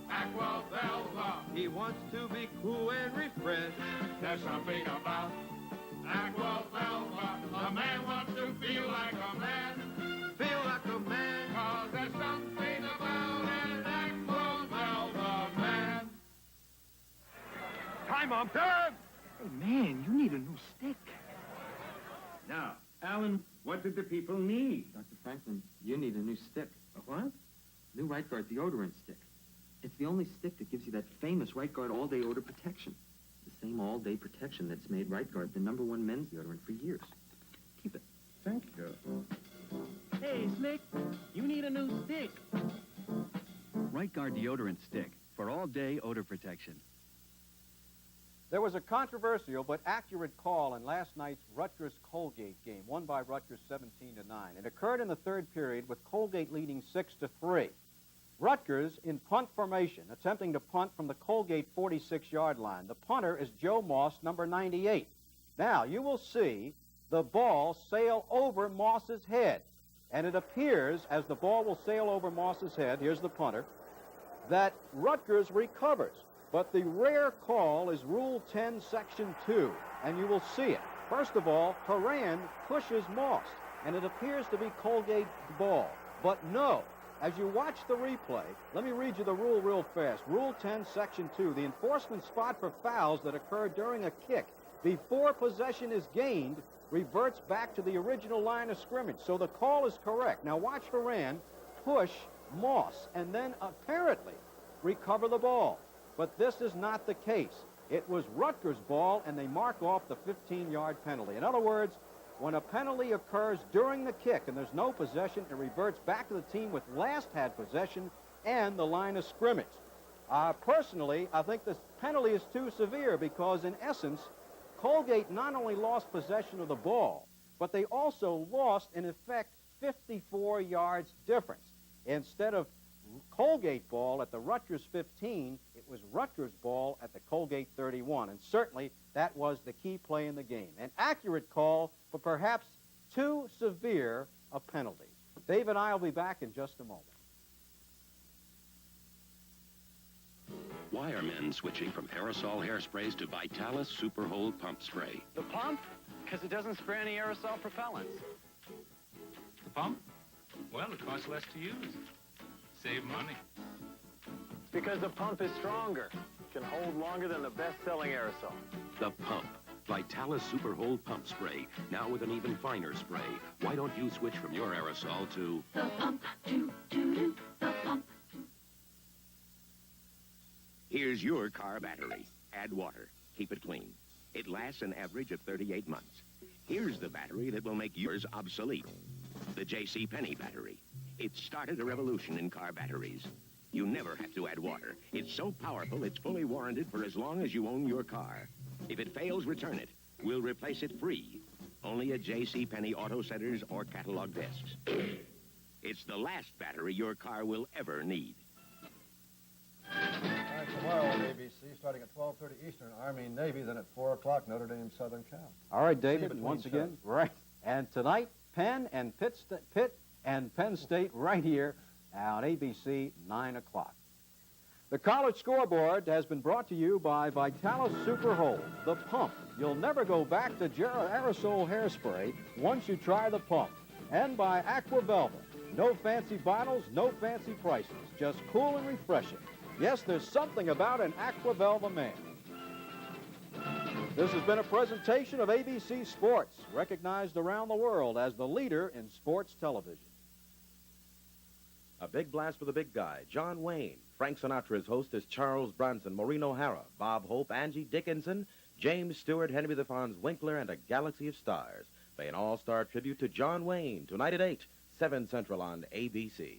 Aqua Velva. He wants to be cool and refreshed. There's something about Aqua Velva. A man wants to feel like a man. Feel like a man. 'Cause there's something about an Aqua Velva man. Time, I'm done. Hey, man, you need a new stick. Now, Alan, what did the people need? Dr. Franklin, you need a new stick. A what? New Right Guard deodorant stick. It's the only stick that gives you that famous Right Guard all-day odor protection. The same all-day protection that's made Right Guard the #1 men's deodorant for years. Keep it. Thank you. Hey, Slick, you need a new stick. Right Guard deodorant stick for all-day odor protection. There was a controversial but accurate call in last night's Rutgers-Colgate game, won by Rutgers 17-9. It occurred in the third period with Colgate leading 6-3. Rutgers in punt formation, attempting to punt from the Colgate 46-yard line. The punter is Joe Moss, number 98. Now, you will see the ball sail over Moss's head. And it appears, as the ball will sail over Moss's head, here's the punter, that Rutgers recovers. But the rare call is Rule 10, Section 2, and you will see it. First of all, Horan pushes Moss, and it appears to be Colgate's ball. But no, as you watch the replay, let me read you the rule real fast. Rule 10, Section 2, the enforcement spot for fouls that occur during a kick before possession is gained reverts back to the original line of scrimmage. So the call is correct. Now watch Horan push Moss and then apparently recover the ball. But this is not the case. It was Rutgers' ball, and they mark off the 15-yard penalty. In other words, when a penalty occurs during the kick and there's no possession, it reverts back to the team with last had possession and the line of scrimmage. Personally, I think this penalty is too severe because, in essence, Colgate not only lost possession of the ball, but they also lost, in effect, 54 yards difference. Instead of Colgate ball at the Rutgers 15, it was Rutgers ball at the Colgate 31, and certainly that was the key play in the game. An accurate call, but perhaps too severe a penalty. Dave and I will be back in just a moment. Why are men switching from aerosol hairsprays to Vitalis Super Hold Pump Spray? The pump? Because it doesn't spray any aerosol propellants. The pump? Well, it costs less to use. Save money. Because the pump is stronger. Can hold longer than the best-selling aerosol. The Pump. Vitalis Super Hold Pump Spray. Now with an even finer spray. Why don't you switch from your aerosol to... The pump. The pump. Here's your car battery. Add water. Keep it clean. It lasts an average of 38 months. Here's the battery that will make yours obsolete. The J.C. Penney battery. It started a revolution in car batteries. You never have to add water. It's so powerful, it's fully warranted for as long as you own your car. If it fails, return it. We'll replace it free. Only at J.C. Penney Auto Centers or catalog desks. It's the last battery your car will ever need. All right, tomorrow on ABC, starting at 12:30 Eastern, Army, Navy, then at 4 o'clock, Notre Dame, Southern Cal. All right, See you David, between once again, shows. right. And tonight, Penn and Pitt and Penn State right here on ABC, 9 o'clock. The College Scoreboard has been brought to you by Vitalis Super Hold, the pump. You'll never go back to aerosol hairspray once you try the pump. And by Aqua Velva. No fancy bottles, no fancy prices, just cool and refreshing. Yes, there's something about an Aqua Velva man. This has been a presentation of ABC Sports, recognized around the world as the leader in sports television. A big blast for the big guy, John Wayne. Frank Sinatra's host is Charles Bronson, Maureen O'Hara, Bob Hope, Angie Dickinson, James Stewart, Henry the Fonz Winkler, and a galaxy of stars. Pay an all-star tribute to John Wayne tonight at 8, 7 Central on ABC.